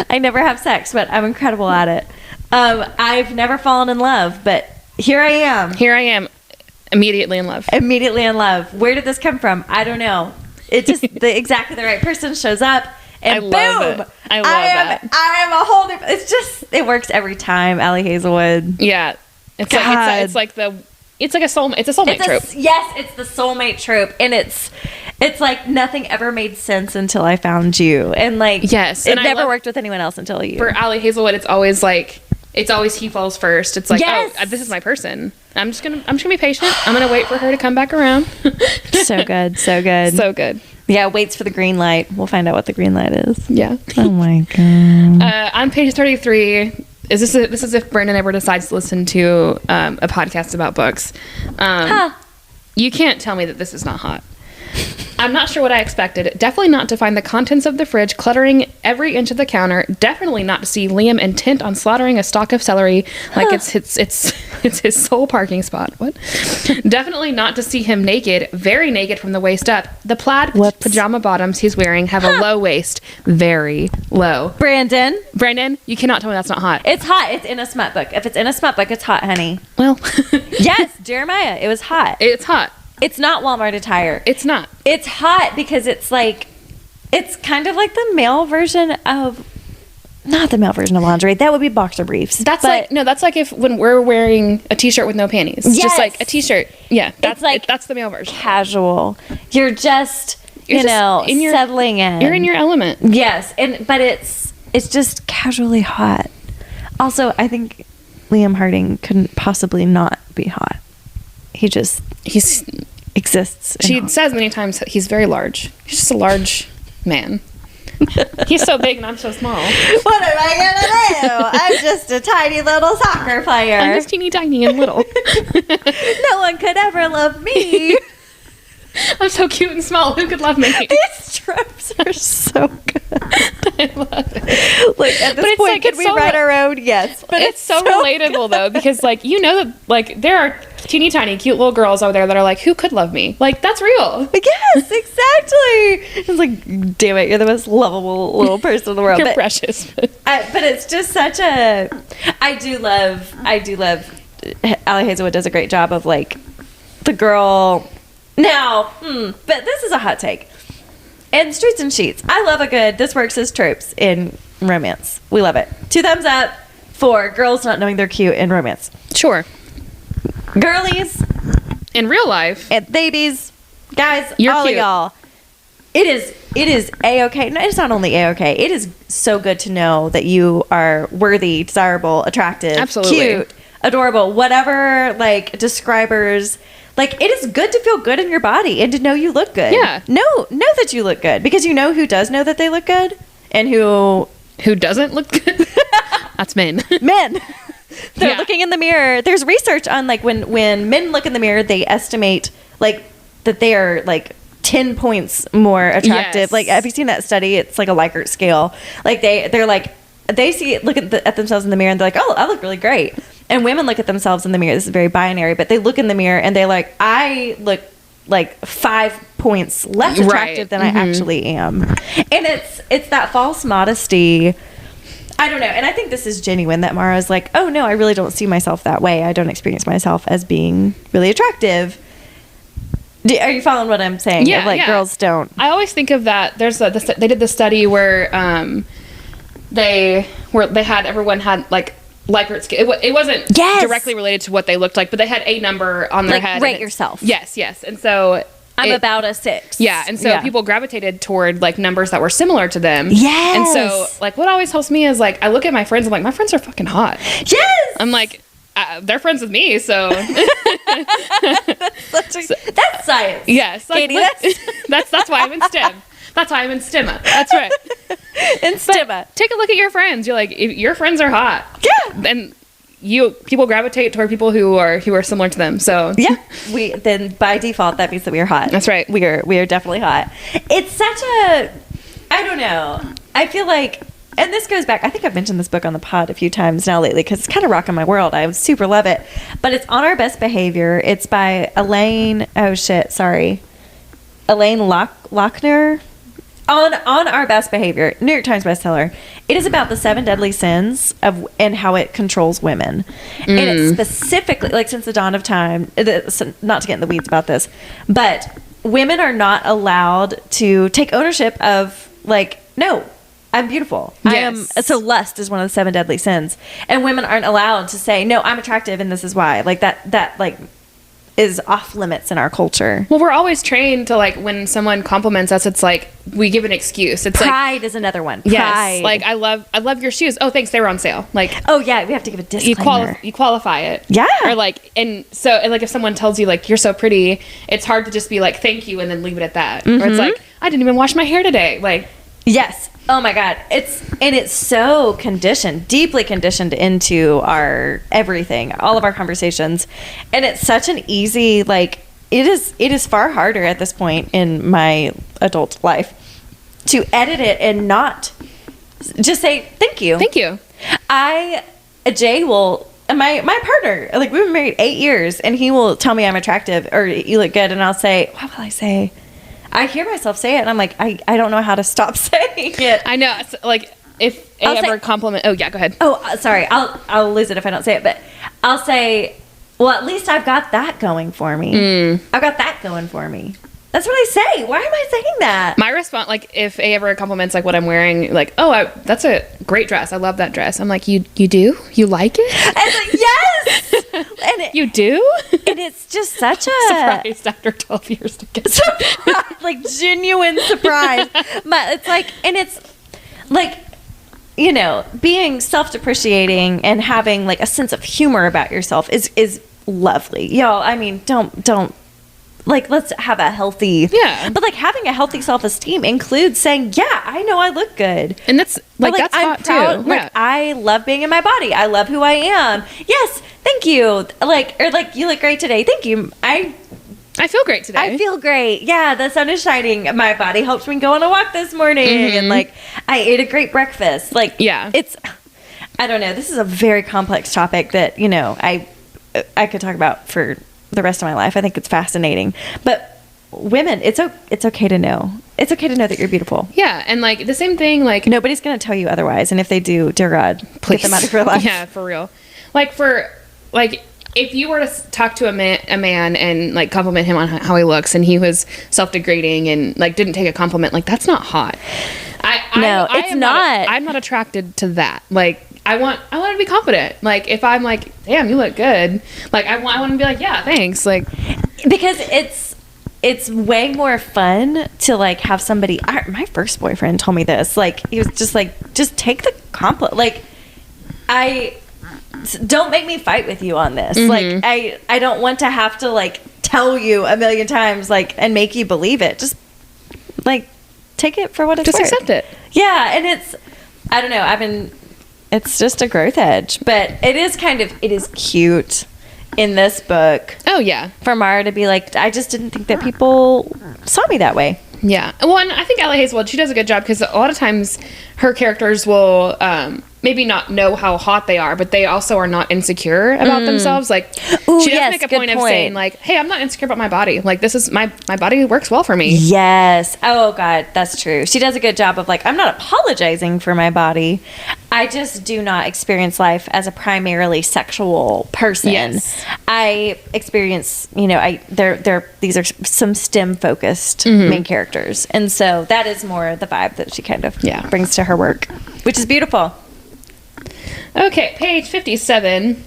I never have sex, but I'm incredible at it. I've never fallen in love, but here I am. Immediately in love. Where did this come from? I don't know. It just exactly the right person shows up, and boom! I love that. I am a whole new. It works every time. Allie Hazelwood. Yeah, it's like a soulmate trope. Yes, it's the soulmate trope, and it's like nothing ever made sense until I found you, and like yes, it never worked with anyone else until you. For Allie Hazelwood, it's always he falls first. It's like, yes! Oh, this is my person. I'm just gonna be patient. I'm gonna wait for her to come back around. So good. Yeah, waits for the green light. We'll find out what the green light is. Yeah. Oh my God. On page 33, this is if Brandon ever decides to listen to a podcast about books. You can't tell me that this is not hot. I'm not sure what I expected. Definitely not to find the contents of the fridge cluttering every inch of the counter. Definitely not to see Liam intent on slaughtering a stalk of celery like it's his sole parking spot. What? Definitely not to see him naked, very naked from the waist up. The plaid pajama bottoms he's wearing have a low waist, very low. Brandon, you cannot tell me that's not hot. It's hot. It's in a smut book. If it's in a smut book, it's hot, honey. Well, yes, Jeremiah, it was hot. It's hot. It's not Walmart attire. It's not. It's hot because it's kind of like the male version of, not the male version of lingerie. That would be boxer briefs. That's like if when we're wearing a t-shirt with no panties. Yes. Just like a t-shirt. Yeah. That's the male version. Casual. You're just settling in. You're in your element. Yes. But it's just casually hot. Also, I think Liam Harding couldn't possibly not be hot. He exists. She says many times that he's very large. He's just a large man. He's so big and I'm so small. What am I gonna do? I'm just a tiny little soccer player. I'm just teeny tiny and little. No one could ever love me. I'm so cute and small. Who could love me? These tropes are so good. I love it. Like at this point, could we write our own? Yes, but it's so relatable though, because that there are teeny tiny cute little girls out there that are like, who could love me? Like that's real. Yes, exactly. It's like, damn it, you're the most lovable little person in the world. You're precious. But it's just such a. I do love. Allie Hazelwood does a great job of like the girl. Now, but this is a hot take. And Streets and Sheets. I love a good, this works as tropes in romance. We love it. 2 thumbs up for girls not knowing they're cute in romance. Sure. Girlies. In real life. And babies. Guys, you're all cute. of y'all. It is A-okay. No, it's not only A-okay. It is so good to know that you are worthy, desirable, attractive, absolutely cute, adorable, whatever, like, describers. Like, it is good to feel good in your body and to know you look good. Yeah. Know that you look good. Because you know who does know that they look good and who doesn't look good? That's men. Men. They're looking in the mirror. There's research on, like, when men look in the mirror, they estimate, like, that they are, like, 10 points more attractive. Yes. Like, have you seen that study? It's like a Likert scale. Like, they're like, they look at themselves in the mirror and they're like, oh, I look really great. And women look at themselves in the mirror. This is very binary, but they look in the mirror and they're like, I look like 5 points less attractive than I actually am. And it's that false modesty. I don't know. And I think this is genuine that Mara's like, oh no, I really don't see myself that way. I don't experience myself as being really attractive. Are you following what I'm saying? Yeah, like girls don't. I always think of that. There's they did the study where they had everyone had like Likert skin. It wasn't directly related to what they looked like, but they had a number on their head. Rate yourself. Yes. And so I'm about a 6. Yeah, and so people gravitated toward like numbers that were similar to them. Yes. And so like what always helps me is like I look at my friends. I'm like, my friends are fucking hot. Yes. I'm like, they're friends with me, so that's science. Yes, like, Katie, that's why I'm in STEM. That's why I'm in STEMA. That's right. In STEMA. Take a look at your friends. You're like, if your friends are hot. Yeah. And people gravitate toward people who are similar to them. So yeah, then by default that means that we are hot. That's right. We are definitely hot. It's such a, I don't know. I feel like, and this goes back, I think I've mentioned this book on the pod a few times now lately because it's kind of rocking my world. I super love it. But it's On Our Best Behavior. It's by Elaine Lochner. On Our Best Behavior, New York Times bestseller. It is about the 7 deadly sins and how it controls women. And it's specifically, like since the dawn of time, not to get in the weeds about this, but women are not allowed to take ownership of like, no, I'm beautiful. Yes. So lust is one of the 7 deadly sins. And women aren't allowed to say, no, I'm attractive and this is why. Like that like is off limits in our culture. Well, we're always trained to like when someone compliments us, it's like we give an excuse. It's pride is another one. Yes, pride. like I love your shoes. Oh, thanks, they were on sale. Like, oh yeah, we have to give a disclaimer. You qualify it. Yeah. Or like, and like if someone tells you like you're so pretty, it's hard to just be like thank you and then leave it at that. Or it's like I didn't even wash my hair today. Like, yes. Oh my God. It's so conditioned, deeply conditioned into our everything, all of our conversations. And it's such an easy, like, it is far harder at this point in my adult life to edit it and not just say, thank you. Jay will, my partner, like we've been married 8 years and he will tell me I'm attractive or you look good. And I'll say, what will I say? I hear myself say it, and I'm like, I don't know how to stop saying it. I know, it's like if ever compliment. Oh yeah, go ahead. Oh, sorry, I'll lose it if I don't say it. But I'll say, well, at least I've got that going for me. I've got that going for me. That's what I say. Why am I saying that? My response, like if A ever compliments like what I'm wearing, like, oh, that's a great dress. I love that dress. I'm like, you do? You like it? And like, yes. And you do? And it's just such a surprise after 12 years together. Surprise, like genuine surprise. But it's like, and it's like, you know, being self-depreciating and having like a sense of humor about yourself is lovely. Y'all, I mean, don't. Like, let's have a healthy... Yeah. But, like, having a healthy self-esteem includes saying, yeah, I know I look good. And that's, like that's I'm hot, proud, too. Like, yeah. I love being in my body. I love who I am. Yes, thank you. Like, or, like, you look great today. Thank you. I feel great today. I feel great. Yeah, the sun is shining. My body helped me go on a walk this morning. And, like, I ate a great breakfast. Like, yeah. It's... I don't know. This is a very complex topic that, you know, I could talk about for... the rest of my life. I think it's fascinating. But women, it's okay to know. It's okay to know that you're beautiful. Yeah, and like the same thing, like nobody's going to tell you otherwise. And if they do, dear God, please get them out of your life. Yeah, for real. Like if you were to talk to a man and like compliment him on how he looks, and he was self-degrading and like didn't take a compliment, like that's not hot. It's not. I'm not attracted to that. Like I want to be confident. Like if I'm like, damn, you look good. Like I want to be like, yeah, thanks. Like because it's way more fun to like have somebody. My first boyfriend told me this. Like he was just like, just take the compliment. Like don't make me fight with you on this. Like I don't want to have to like tell you a million times like and make you believe it. Just like take it for what it's worth. Just accept it. Yeah, and it's I don't know. It's just a growth edge, but it is cute in this book. Oh yeah, for Mara to be like, I just didn't think that people saw me that way. Yeah, well, and I think Ella Hazelwood, she does a good job because a lot of times her characters will, maybe not know how hot they are, but they also are not insecure about themselves. Like, Ooh, she does yes, make a good point of saying, like, hey, I'm not insecure about my body. Like, this is my body works well for me. Yes. Oh, God, that's true. She does a good job of, like, I'm not apologizing for my body. I just do not experience life as a primarily sexual person. Yes. I experience, you know, these are some STEM focused main characters. And so that is more the vibe that she kind of brings to her work, which is beautiful. Okay, page 57.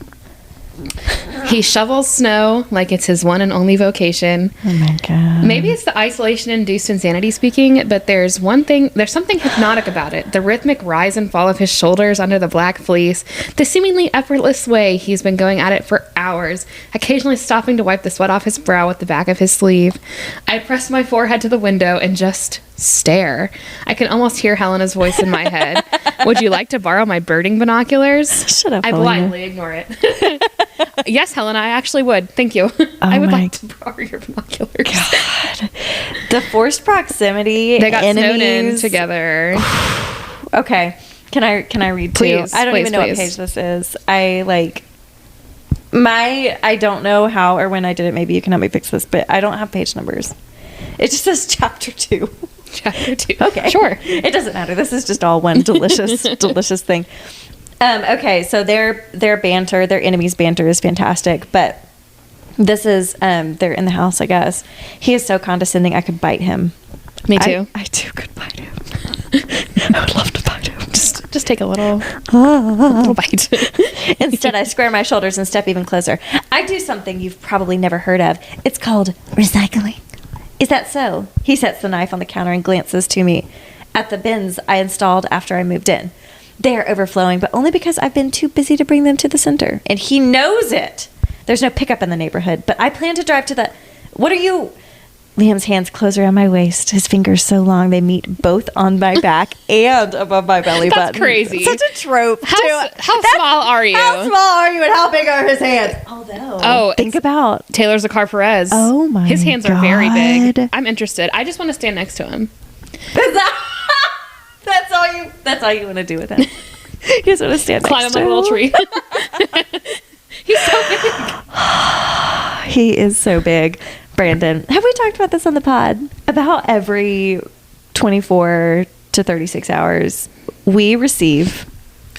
He shovels snow like it's his one and only vocation. Oh my God. Maybe it's the isolation-induced insanity speaking, but there's something hypnotic about it. The rhythmic rise and fall of his shoulders under the black fleece, the seemingly effortless way he's been going at it for hours, occasionally stopping to wipe the sweat off his brow with the back of his sleeve. I press my forehead to the window and just stare. I can almost hear Helena's voice in my head. Would you like to borrow my birding binoculars? Shut up, I Helena. blindly ignore it. Yes, Helena, I actually would. Thank you. I would like to borrow your binoculars. God. The forced proximity. They got enemies. snowed in together. Okay. Can I read Please, too? I don't even know what page this is. I don't know how or when I did it. Maybe you can help me fix this, but I don't have page numbers. It just says chapter 2. Chapter 2. Okay. Sure. It doesn't matter. This is just all one delicious, delicious thing. Okay, so their banter, their enemies' banter is fantastic, but this is they're in the house, I guess. He is so condescending, I could bite him. Me too. I too could bite him. I would love to bite him. Just take a little bite. Instead, I square my shoulders and step even closer. I do something you've probably never heard of. It's called recycling. Is that so? He sets the knife on the counter and glances to me at the bins I installed after I moved in. They are overflowing, but only because I've been too busy to bring them to the center. And he knows it. There's no pickup in the neighborhood, but I plan to drive to the... What are you... Liam's hands close around my waist, his fingers so long they meet both on my back and above my belly button. That's crazy. Such a trope. How small are you? How small are you and how big are his hands? Although, think about... Taylor Zakar Perez. Oh my His hands are very big. God. I'm interested. I just want to stand next to him. That's all you want to do with him. You just want to stand Climb next up to a him. little tree. He's so big. He is so big. Brandon, have we talked about this on the pod? About every 24 to 36 hours, we receive...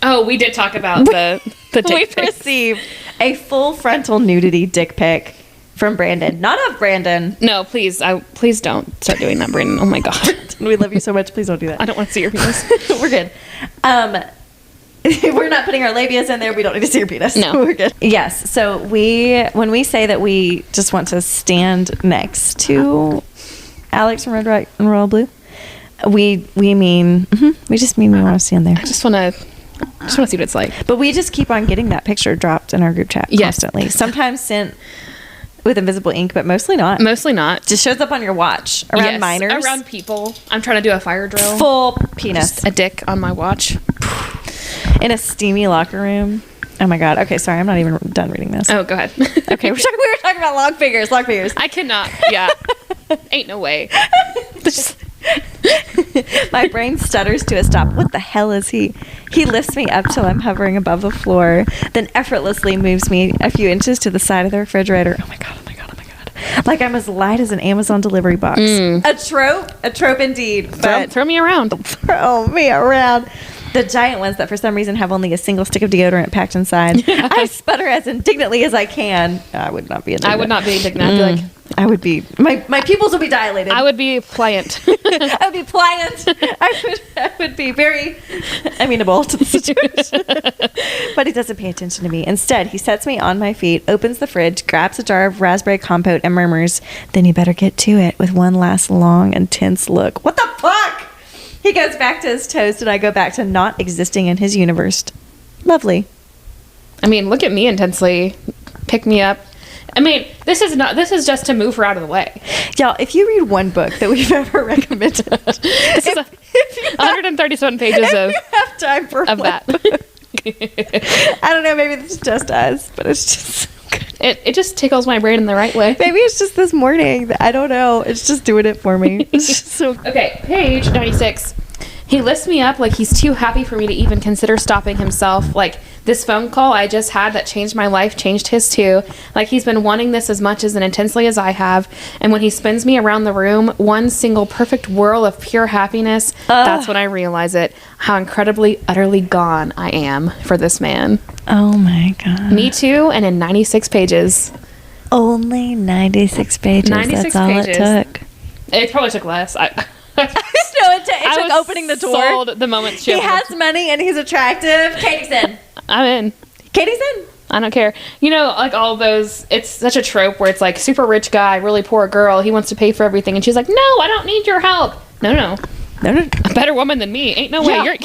Oh, we did talk about the dick We pics. receive a full frontal nudity dick pic from Brandon. Not of Brandon. No, please don't start doing that, Brandon. Oh my God. We love you so much. Please don't do that. I don't want to see your penis. We're good. We're not putting our labias in there. We don't need to see your penis. No. We're good. Yes. So when we say that we just want to stand next to Alex from Red, White, and Royal Blue, we mean we just mean we want to stand there. I just want to see what it's like. But we just keep on getting that picture dropped in our group chat constantly. Sometimes sent with invisible ink, but mostly not. Mostly not. Just shows up on your watch around minors. Around people. I'm trying to do a fire drill. Full penis. Just a dick on my watch. In a steamy locker room. Oh my God. Okay, sorry. I'm not even done reading this. Oh, go ahead. Okay, we were talking about long fingers. I cannot. Yeah. Ain't no way. My brain stutters to a stop. What the hell is he? He lifts me up till I'm hovering above the floor, then effortlessly moves me a few inches to the side of the refrigerator. Oh my God, oh my God, oh my God. Like I'm as light as an Amazon delivery box. A trope indeed. But Throw me around. throw me around. The giant ones that for some reason have only a single stick of deodorant packed inside. I sputter as indignantly as I can. I would not be indignant. I would not be indignant. I'd be like, I would be, my pupils would be dilated. I would be pliant. I would be pliant. I would be very amenable to the situation. But he doesn't pay attention to me. Instead, he sets me on my feet, opens the fridge, grabs a jar of raspberry compote, and murmurs, "Then you better get to it," with one last long, intense look. What the fuck? He goes back to his toast, and I go back to not existing in his universe. Lovely. I mean, look at me intensely. Pick me up. I mean, this is just to move her out of the way. Y'all, if you read one book that we've ever recommended, This is 137 pages if of you have time for of one that. book. I don't know, maybe this is just us, but it's just so good. It just tickles my brain in the right way. Maybe it's just this morning. I don't know. It's just doing it for me. It's just so Okay, page 96. He lifts me up like he's too happy for me to even consider stopping himself. Like, this phone call I just had that changed my life changed his too. Like, he's been wanting this as much as and intensely as I have. And when he spins me around the room, one single perfect whirl of pure happiness, that's when I realize it. How incredibly, utterly gone I am for this man. Oh my God. Me too, and in 96 pages. Only 96 pages. 96 That's all pages. it took. It probably took less. It took opening the door. Sold the moment he has money and he's attractive. Katie's in. I'm in. Katie's in. I don't care. You know, like all those, it's such a trope where it's like super rich guy, really poor girl. He wants to pay for everything. And she's like, no, I don't need your help. No. A better woman than me. Ain't no way.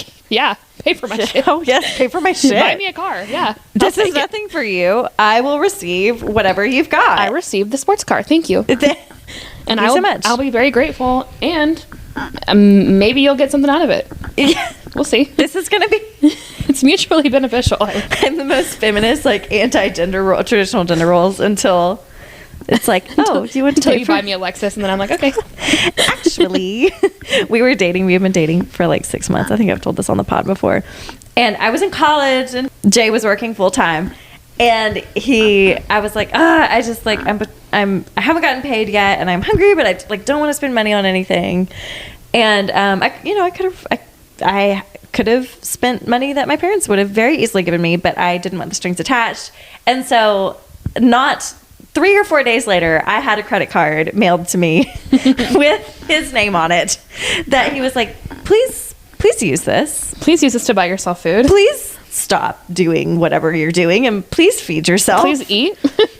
Pay for my shit. Oh, yes. Pay for my shit. Buy me a car. Yeah. This is nothing for you. I will receive whatever you've got. I received the sports car. Thank you. And so much. I'll be very grateful. And maybe you'll get something out of it. Yeah. We'll see. This is going to be... It's mutually beneficial. I'm the most feminist, like, anti-gender role, traditional gender roles until it's like, do you want to until you buy me a Lexus, and then I'm like, okay. Actually, we were dating. We have been dating for like 6 months. I think I've told this on the pod before. And I was in college, and Jay was working full time. And I was like, I just like, I haven't gotten paid yet, and I'm hungry, but I like don't want to spend money on anything. And I could have spent money that my parents would have very easily given me, but I didn't want the strings attached. And so, not 3 or 4 days later, I had a credit card mailed to me with his name on it. That he was like, please use this. Please use this to buy yourself food. Please stop doing whatever you're doing, and please feed yourself. Please eat.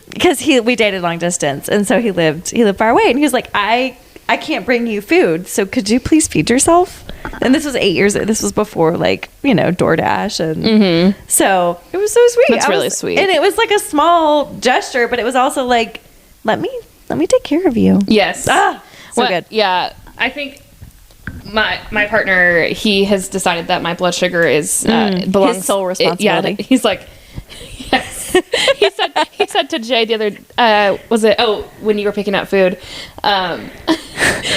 Because we dated long distance, and so he lived far away, and he was like, I can't bring you food, so could you please feed yourself? And this was 8 years. This was before, like, DoorDash, and so it was so sweet. That's really sweet, and it was like a small gesture, but it was also like, let me take care of you. Yes. So good. Yeah, I think my partner, he has decided that my blood sugar is belongs his sole responsibility. He's like, yes. he said to Jay the other when you were picking up food,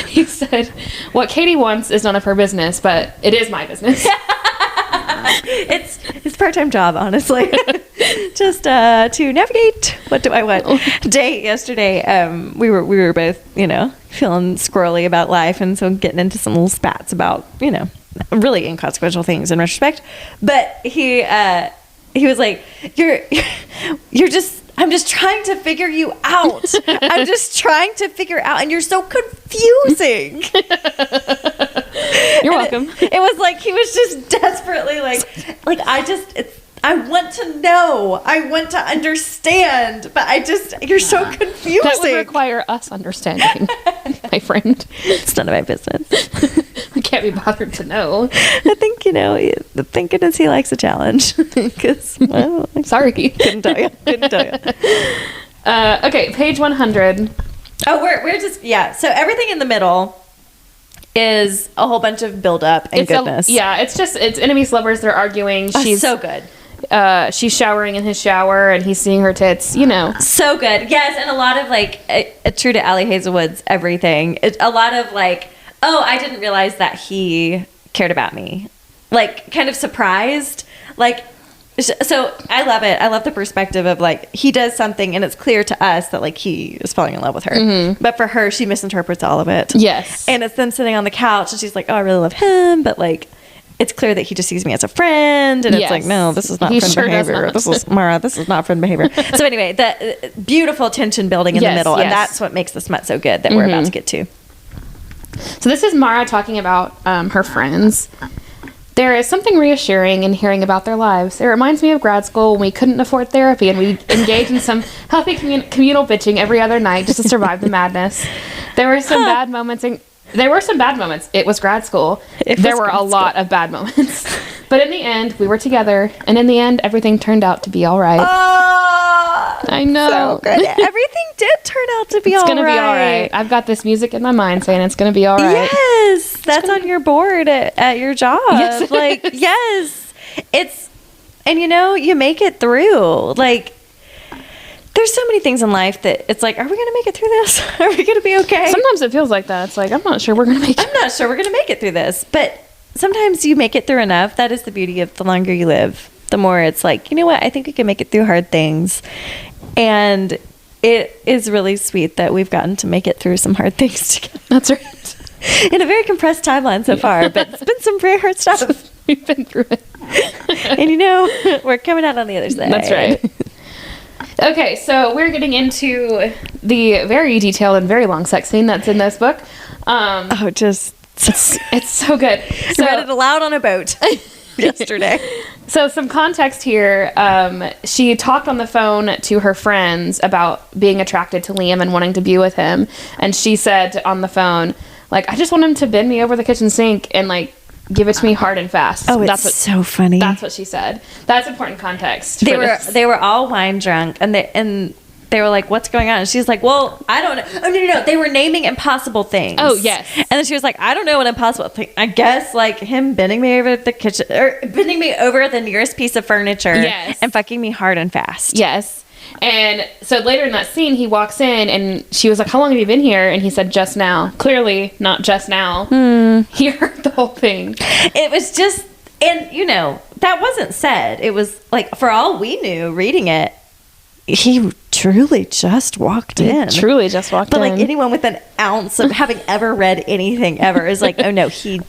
he said, what Katie wants is none of her business, but it is my business. It's part-time job, honestly. Just to navigate. What do I want? Jay, yesterday, we were both, feeling squirrely about life, and so getting into some little spats about, really inconsequential things in retrospect. But he was like, I'm just trying to figure you out. I'm just trying to figure out, and you're so confusing. You're welcome. It was like he was just desperately like I want to know. I want to understand, but you're so confusing. That would require us understanding, my friend. It's none of my business. I can't be bothered to know. I think, the thinking is he likes a challenge. Because, sorry. Couldn't tell you. Okay, page 100. Oh, we're just, so everything in the middle is a whole bunch of buildup and goodness. It's enemies, lovers, they're arguing. She's so good. She's showering in his shower, and he's seeing her tits, So good. Yes, and a lot of, like, true to Allie Hazelwood's everything. A lot of, like, I didn't realize that he cared about me. Like, kind of surprised. Like, so I love it. I love the perspective of, like, he does something, and it's clear to us that, like, he is falling in love with her. Mm-hmm. But for her, she misinterprets all of it. Yes. And it's them sitting on the couch, and she's like, I really love him, but, like, it's clear that he just sees me as a friend, and it's like, no, this is not friend behavior. This is Mara. This is not friend behavior. So anyway, the beautiful tension building in the middle, and that's what makes the smut so good that we're about to get to. So this is Mara talking about her friends. There is something reassuring in hearing about their lives. It reminds me of grad school when we couldn't afford therapy and we engaged in some healthy communal bitching every other night just to survive the madness. There were some bad moments. It was grad school. There were a lot of bad moments. But in the end, we were together. And in the end, everything turned out to be all right. Oh, I know. So good. Everything did turn out to be all right. It's going to be all right. I've got this music in my mind saying it's going to be all right. Yes. That's on your board at your job. Yes. Like, yes. And you make it through. Like, there's so many things in life that it's like, are we going to make it through this? Are we going to be okay? Sometimes it feels like that. It's like, I'm not sure we're going to make it. I'm not sure we're going to make it through this. But sometimes you make it through enough. That is the beauty of the longer you live, the more it's like, you know what? I think we can make it through hard things. And it is really sweet that we've gotten to make it through some hard things together. That's right. In a very compressed timeline so far, but it's been some very hard stuff. We've been through it. And we're coming out on the other side. That's right. Okay, so we're getting into the very detailed and very long sex scene that's in this book. It's so good. So, I read it aloud on a boat yesterday. So some context here. She talked on the phone to her friends about being attracted to Liam and wanting to be with him. And she said on the phone, like, I just want him to bend me over the kitchen sink and, like, give it to me hard and fast. Oh, that's so funny. That's what she said. That's important context. They were all wine drunk, and they were like, what's going on? And she's like, well, I don't know. Oh, no. They were naming impossible things. Oh, yes. And then she was like, I don't know what impossible thing. I guess, like, him bending me over the kitchen, or bending me over the nearest piece of furniture. Yes. And fucking me hard and fast. Yes. And so later in that scene, he walks in, and she was like, how long have you been here? And he said, just now. Clearly, not just now. He heard the whole thing. It was just, and, that wasn't said. It was, like, for all we knew, reading it, he truly just walked in. But like anyone with an ounce of having ever read anything ever is like, oh no, he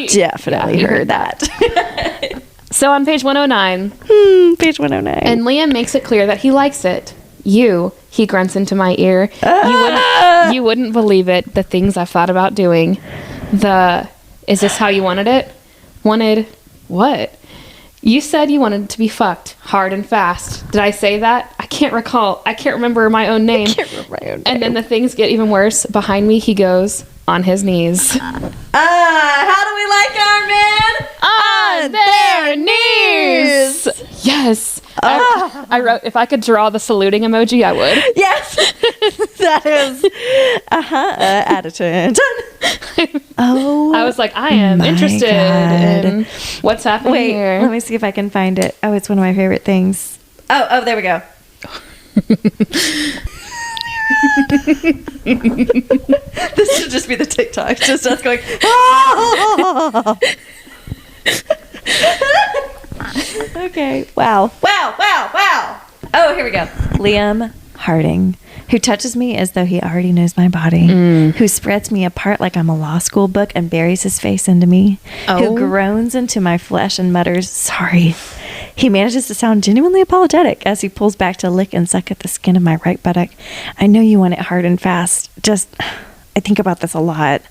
definitely heard that. So on page 109. Page 109. And Liam makes it clear that he likes it. He grunts into my ear. You wouldn't believe it, the things I've thought about doing. Is this how you wanted it? Wanted what? You said you wanted to be fucked hard and fast. Did I say that? I can't recall. I can't remember my own name. And then the things get even worse. Behind me, he goes on his knees. How do we like our men? On their knees. Yes. I wrote, if I could draw the saluting emoji, I would. Yes. That is attitude. Oh, I was like, I am interested in what's happening here. Let me see if I can find it. Oh, it's one of my favorite things. Oh, there we go. This should just be the TikTok. Just us going. Oh! Okay. Wow. Oh, here we go. Liam Harding, who touches me as though he already knows my body, who spreads me apart like I'm a law school book and buries his face into me, who groans into my flesh and mutters, sorry. He manages to sound genuinely apologetic as he pulls back to lick and suck at the skin of my right buttock. I know you want it hard and fast. I think about this a lot.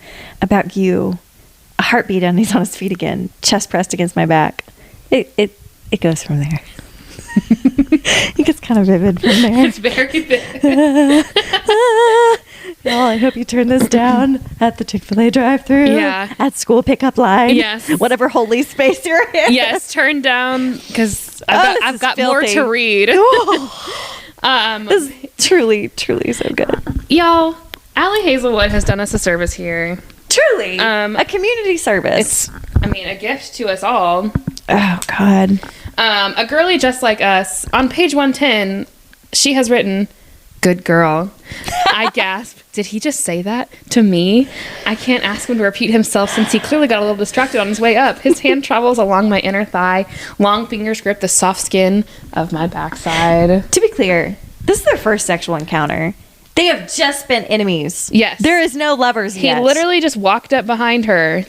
About you. A heartbeat and he's on his feet again, chest pressed against my back. It goes from there. It gets kind of vivid from there. It's very vivid. Well, I hope you turn this down at the Chick-fil-A drive-thru. Yeah. At school pickup line. Yes. Whatever holy space you're in. Yes, turn down because I've got more to read. This is truly, truly so good. Y'all, Allie Hazelwood has done us a service here. Truly. A community service. It's, a gift to us all. Oh, God. A girly just like us. On page 110, she has written, good girl. I gasp. Did he just say that to me? I can't ask him to repeat himself since he clearly got a little distracted on his way up. His hand travels along my inner thigh. Long fingers grip the soft skin of my backside. To be clear, this is their first sexual encounter. They have just been enemies. Yes. There is no lovers yet. He literally just walked up behind her.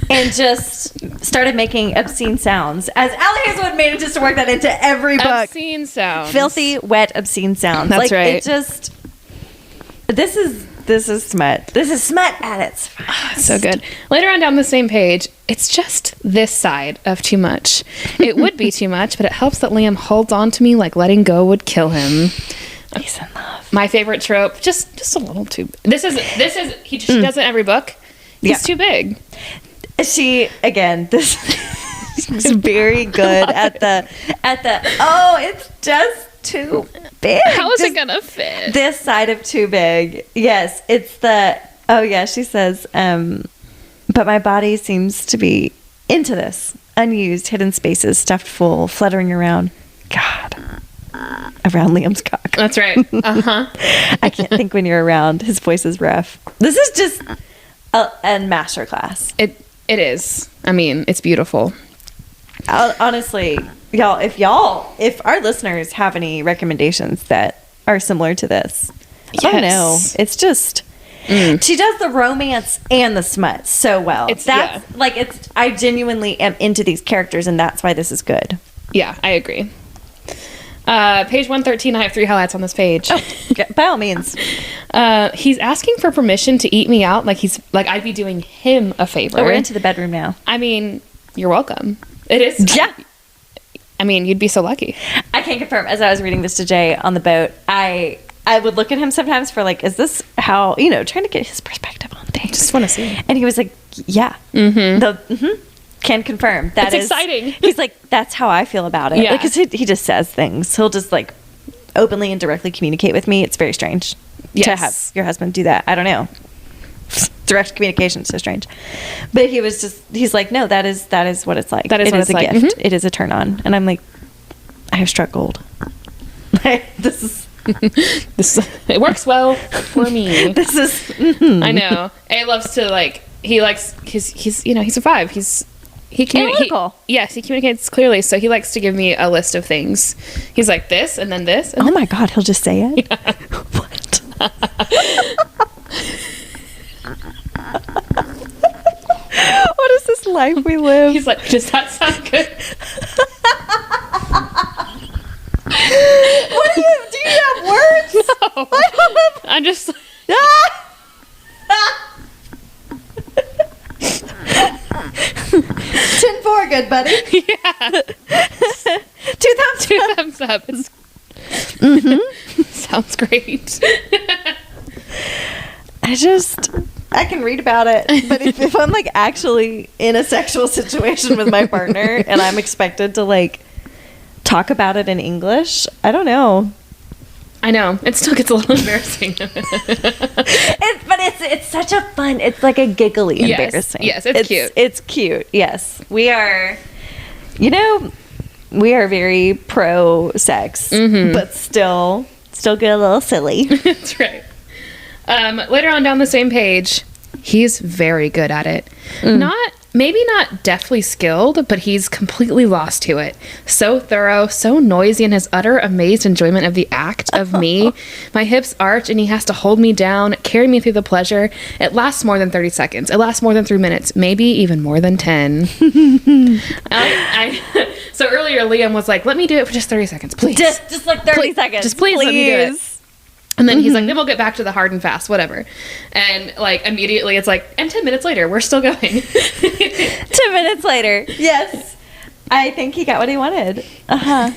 And just started making obscene sounds. As Allie Hazelwood manages to work that into every book. Obscene sounds. Filthy, wet, obscene sounds. That's right. It just... This is smut. This is smut at its finest. So good. Later on down the same page, it's just this side of too much. It would be too much, but it helps that Liam holds on to me like letting go would kill him. He's in love. My favorite trope, just a little too... She does it in every book. He's too big. She, again, this is very good at the, it's just too big. How is it gonna fit? This side of too big. Yes, it's she says, but my body seems to be into this. Unused, hidden spaces, stuffed full, fluttering around. God. Around Liam's cock. That's right. Uh-huh. I can't think when you're around. His voice is rough. This is just... and masterclass. It is. I mean, it's beautiful. Honestly, y'all, if our listeners have any recommendations that are similar to this, I don't know. It's just she does the romance and the smut so well. I genuinely am into these characters, and that's why this is good. Yeah, I agree. Page 113, I have 3 highlights on this page. Oh, by all means. He's asking for permission to eat me out like I'd be doing him a favor. Oh, we're into the bedroom now. I mean, you're welcome. It is. Yeah. I mean, you'd be so lucky. I can confirm, as I was reading this to Jay on the boat, I would look at him sometimes for like, is this how, trying to get his perspective on things. Just want to see. And he was like, yeah. Can confirm. That is exciting. He's like, that's how I feel about it. Yeah. Because he just says things. He'll just like openly and directly communicate with me. It's very strange to have your husband do that. I don't know. Direct communication is so strange. But he's like, no, that is what it's like. That is what it's like. It is a gift. It is a turn on. And I'm like, I have struck gold. This it works well for me. I know. A loves to he's a 5. He communicates clearly, so he likes to give me a list of things. He's like this and then this. And oh my God, he'll just say it? Yeah. What? What is this life we live? He's like, does that sound good? Do you have words? No. I'm just... 10-4, good buddy. Yeah. 2 thumbs up. It's sounds great. I can read about it, but if I'm like actually in a sexual situation with my partner and I'm expected to like talk about it in English, I don't know. I know. It still gets a little embarrassing. But it's such a fun, it's like a giggly embarrassing. Yes, it's cute. It's cute, yes. We are very pro-sex, but still get a little silly. That's right. Later on down the same page, he's very good at it. Maybe not deftly skilled, but he's completely lost to it. So thorough, so noisy in his utter amazed enjoyment of the act of me. My hips arch and he has to hold me down, carry me through the pleasure. It lasts more than 30 seconds. It lasts more than 3 minutes, maybe even more than 10. So earlier Liam was like, let me do it for just 30 seconds, please. Just like 30 seconds. Just please let me do it. And then he's like, then we'll get back to the hard and fast, whatever. And like immediately it's like, and 10 minutes later, we're still going. 10 minutes later. Yes. I think he got what he wanted. I've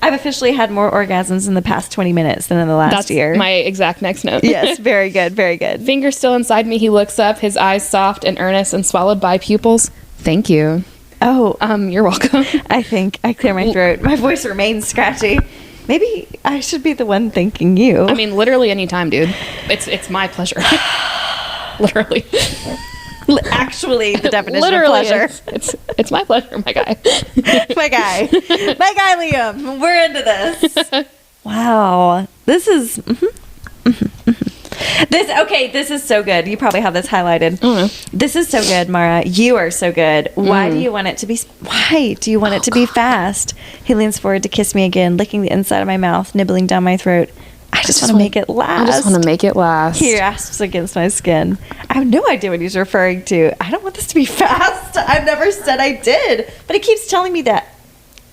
officially had more orgasms in the past 20 minutes than in the last year. That's my exact next note. Yes, very good, very good. Fingers still inside me, he looks up, his eyes soft and earnest and swallowed by pupils. Thank you. Oh. You're welcome. I think I clear my throat. My voice remains scratchy. Maybe I should be the one thanking you. I mean, literally any time, dude. It's my pleasure. Literally. Actually, the definition of pleasure. It's my pleasure, my guy. My guy, Liam. We're into this. Wow, this is. This is so good. You probably have this highlighted. This is so good, Mara. You are so good. Why do you want it to be? Why do you want it to be fast? He leans forward to kiss me again, licking the inside of my mouth, nibbling down my throat. I just want to make it last. I just want to make it last. He rasps against my skin. I have no idea what he's referring to. I don't want this to be fast. I've never said I did, but he keeps telling me that.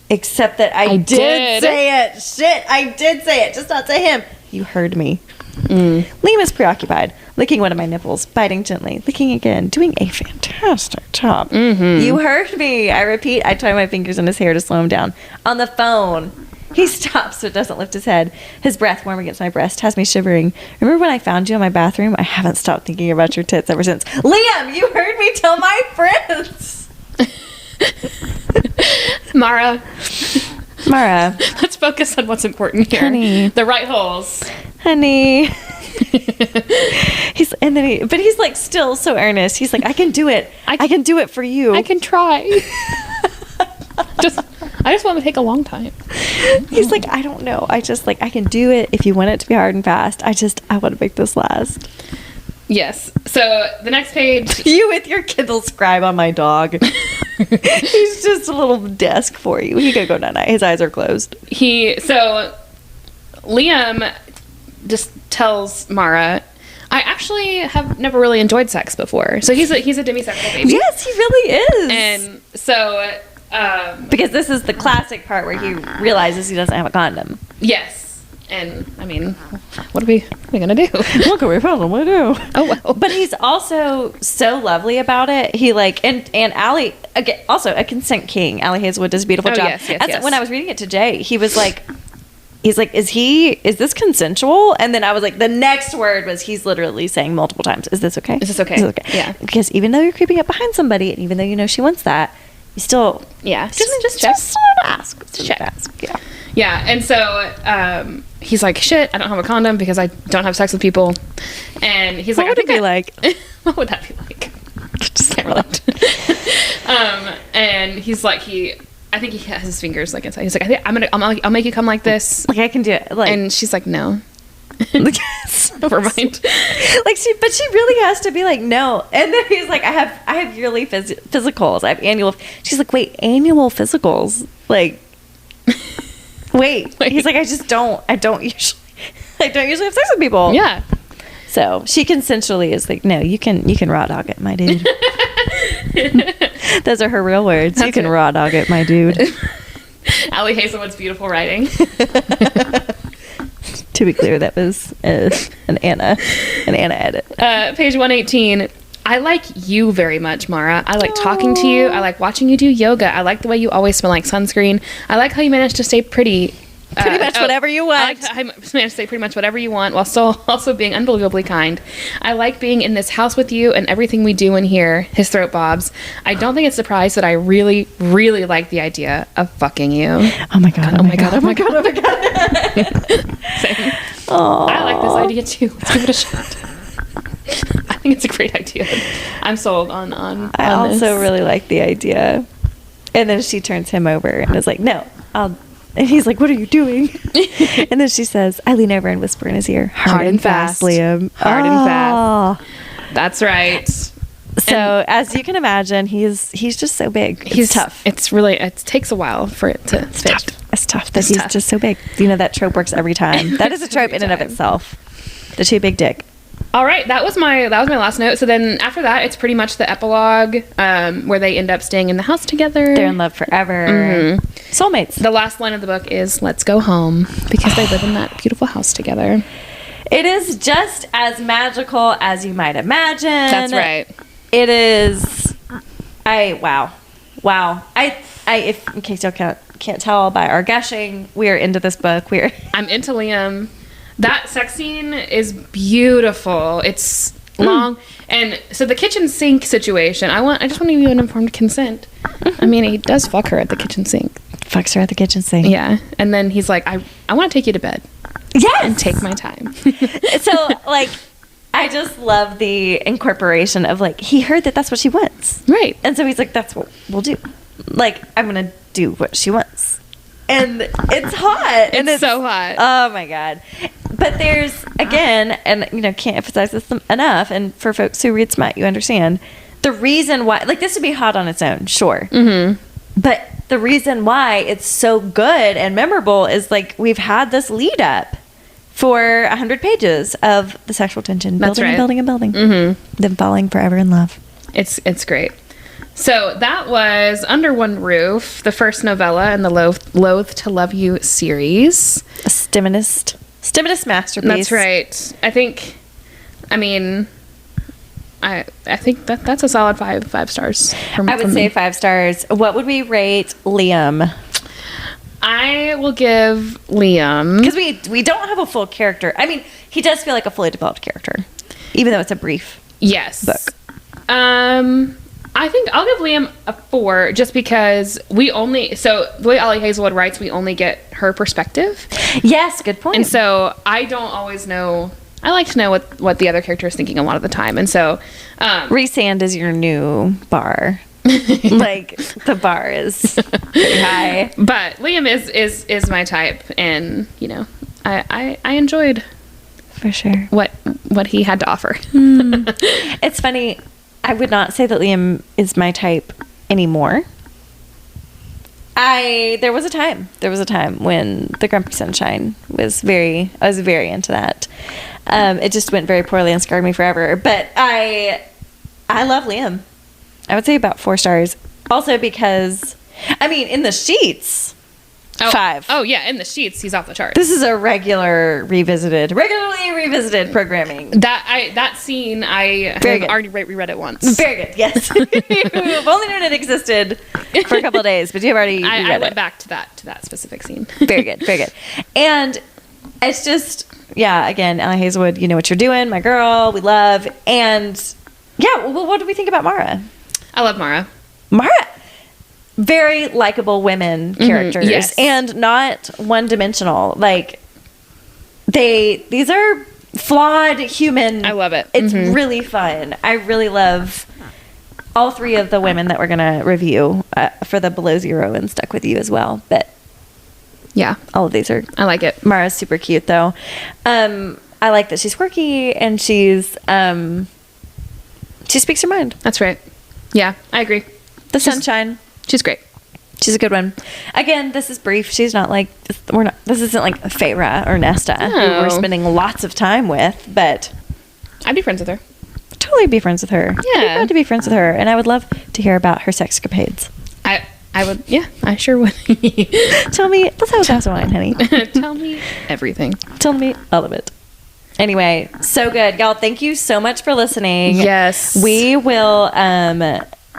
Except that I did say it. Shit, I did say it. Just not to him. You heard me. Liam is preoccupied, licking one of my nipples, biting gently, licking again, doing a fantastic job. You heard me. I repeat, I tie my fingers in his hair to slow him down. On the phone. He stops but doesn't lift his head. His breath warm against my breast has me shivering. Remember when I found you in my bathroom? I haven't stopped thinking about your tits ever since. Liam, you heard me tell my friends. Mara. Let's focus on what's important here. Honey. The right holes. Honey. He's like still so earnest. He's like, I can do it. I can do it for you. I can try. I just want to take a long time. He's like, I don't know. I can do it if you want it to be hard and fast. I want to make this last. Yes. So the next page. You with your Kindle Scribe on my dog. He's just a little desk for you. He could go night-night. His eyes are closed. So Liam just tells Mara, I actually have never really enjoyed sex before. So he's a demisexual baby. Yes, he really is. And so because this is the classic part where he realizes he doesn't have a condom. Yes. And I mean, what are we gonna do? Look away from him. What do? Oh well. But he's also so lovely about it. He like and Allie again, also a consent king. Allie Hazelwood does a beautiful job. Yes. When I was reading it to Jay, he was like, is this consensual? And then I was like, the next word was he's literally saying multiple times, is this okay? Is this okay? Yeah. Because even though you're creeping up behind somebody, and even though you know she wants that, you still just check. Just ask. Just check. Ask. Yeah. Yeah, and so he's like, shit, I don't have a condom because I don't have sex with people. And he's like, what would it be like? What would that be like? Just can't relate. And he's like, I think he has his fingers like inside. He's like, I'll make you come like this. Like I can do it. Like, and she's like, no. Never mind. But she really has to be like, no. And then he's like, I have yearly physicals. I have annual. She's like, wait, annual physicals? Like, wait. He's like, I don't usually have sex with people. Yeah. So she consensually is like, no, you can raw dog it, my dude. Those are her real words. You can raw dog it, my dude. Allie Hazelwood's beautiful writing. To be clear, that was an Anna edit. Page 118. I like you very much, Mara. I like talking to you. I like watching you do yoga. I like the way you always smell like sunscreen. I like how you manage to stay pretty. Pretty much whatever you want. I like how you manage to say pretty much whatever you want while still also being unbelievably kind. I like being in this house with you and everything we do in here. His throat bobs. I don't think it's a surprise that I really, really like the idea of fucking you. Oh my god! Oh my god! Oh my god! Oh my god! Same. I like this idea too. Let's give it a shot. I think it's a great idea. I'm sold on I also this. really like the idea. And then she turns him over and is like, no, and he's like, what are you doing? And then she says, I lean over and whisper in his ear, hard and fast, Liam. Hard and fast. That's right. So as you can imagine, he's just so big. He's tough. It takes a while for it to fit. It's tough that he's just so big. You know, that trope works every time. That is a trope in and of itself. The too big dick. All right, that was my last note. So then after that, it's pretty much the epilogue where they end up staying in the house together. They're in love forever. Mm-hmm. Soulmates. The last line of the book is "Let's go home" because they live in that beautiful house together. It is just as magical as you might imagine. That's right. It is. Wow. If in case y'all can't tell by our gushing, we are into this book. I'm into Liam. That sex scene is beautiful. It's long. And so the kitchen sink situation, I just want to give you an informed consent. I mean, he does fuck her at the kitchen sink. Fucks her at the kitchen sink. Yeah. And then he's like, I want to take you to bed. Yes! And take my time. So, like, I just love the incorporation of, like, he heard that that's what she wants. Right. And so he's like, that's what we'll do. Like, I'm going to do what she wants. And it's hot. And it's so hot. Oh, my God. But there's, again, and, you know, can't emphasize this enough, and for folks who read Smut, you understand, the reason why, like, this would be hot on its own, sure. Mm-hmm. But the reason why it's so good and memorable is, like, we've had this lead up for 100 pages of the sexual tension. Building and building and building. Mm-hmm. Them falling forever in love. It's great. So that was Under One Roof, the first novella in the Loathe to Love You series. A Stimonist masterpiece. That's right. I think that's a solid five stars. I would say 5 stars. What would we rate Liam? I will give Liam, because we don't have a full character. I mean, he does feel like a fully developed character, even though it's a brief book. I think I'll give Liam a 4 just because the way Allie Hazelwood writes, we only get her perspective. Yes, good point. And so I don't always know. I like to know what the other character is thinking a lot of the time. And so Rhysand is your new bar. Like, the bar is pretty high. But Liam is my type, and you know, I enjoyed for sure. What he had to offer. It's funny. I would not say that Liam is my type anymore. There was a time when the Grumpy Sunshine I was very into that. It just went very poorly and scarred me forever. But I love Liam. I would say about 4 stars. Also because, I mean, in the sheets, 5. Oh yeah, in the sheets, he's off the charts. This is a regularly revisited programming. That scene, I have already reread it once. Very good, yes. You've only known it existed for a couple of days, but you've already reread it. I went back to that specific scene. Very good, very good. And it's just, yeah, again, Allie Hazelwood, you know what you're doing, my girl, we love. And yeah, well, what do we think about Mara? I love Mara. Very likable women characters, yes. And not one-dimensional. Like, these are flawed human. I love it. It's really fun. I really love all 3 of the women that we're going to review for the Below Zero and Stuck With You as well. But yeah, all of these are. I like it. Mara's super cute, though. I like that she's quirky and she speaks her mind. That's right. Yeah, I agree. Sunshine. She's great. She's a good one. Again, this is brief. She's not like this isn't like Feyre or Nesta, who we're spending lots of time with. But I'd be friends with her. Totally be friends with her. Yeah, I'd love to be friends with her, and I would love to hear about her sexcapades. I would. Yeah, I sure would. Tell me. Let's have a glass of wine, honey. Tell me everything. Tell me all of it. Anyway, so good, y'all. Thank you so much for listening. Yes, we will.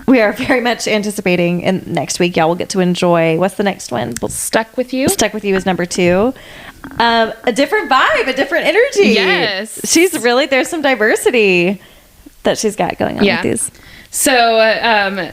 We are very much anticipating, and next week y'all will get to enjoy, what's the next one? Stuck With You. Stuck With You is number 2. A different vibe, a different energy. Yes. There's some diversity that she's got going on with these. So,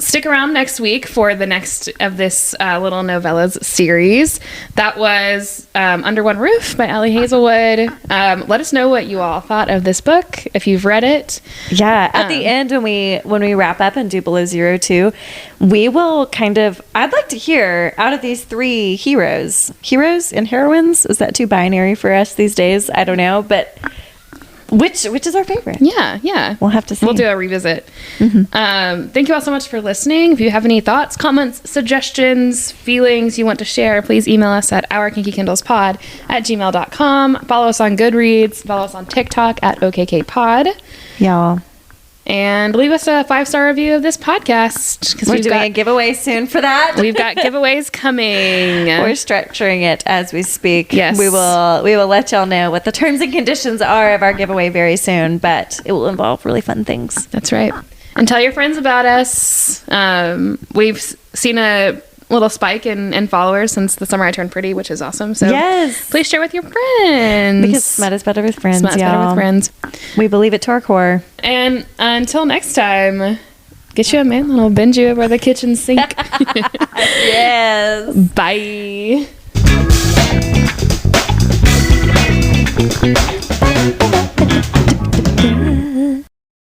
stick around next week for the next of this little novellas series. That was Under One Roof by Allie Hazelwood. Let us know what you all thought of this book, if you've read it. Yeah, at the end when we wrap up and do Below Zero too, we will I'd like to hear, out of these 3 heroes and heroines, is that too binary for us these days? I don't know, but which is our favorite? Yeah. We'll have to see. We'll do a revisit. Thank you all so much for listening. If you have any thoughts, comments, suggestions, feelings you want to share, please email us at ourkinkykindlespod@gmail.com. Follow us on Goodreads. Follow us on TikTok at OKKPod. Y'all. And leave us a 5-star review of this podcast, because we're doing a giveaway soon for that. We've got giveaways coming. We're structuring it as we speak. Yes, we will let y'all know what the terms and conditions are of our giveaway very soon, but it will involve really fun things. That's right. And tell your friends about us. We've seen a little spike in followers since the summer I turned pretty, which is awesome. So yes, please share with your friends, because smut is better with friends. Smut is better with friends. We believe it to our core. And until next time, get you a man that'll bend you over the kitchen sink. Yes. Bye.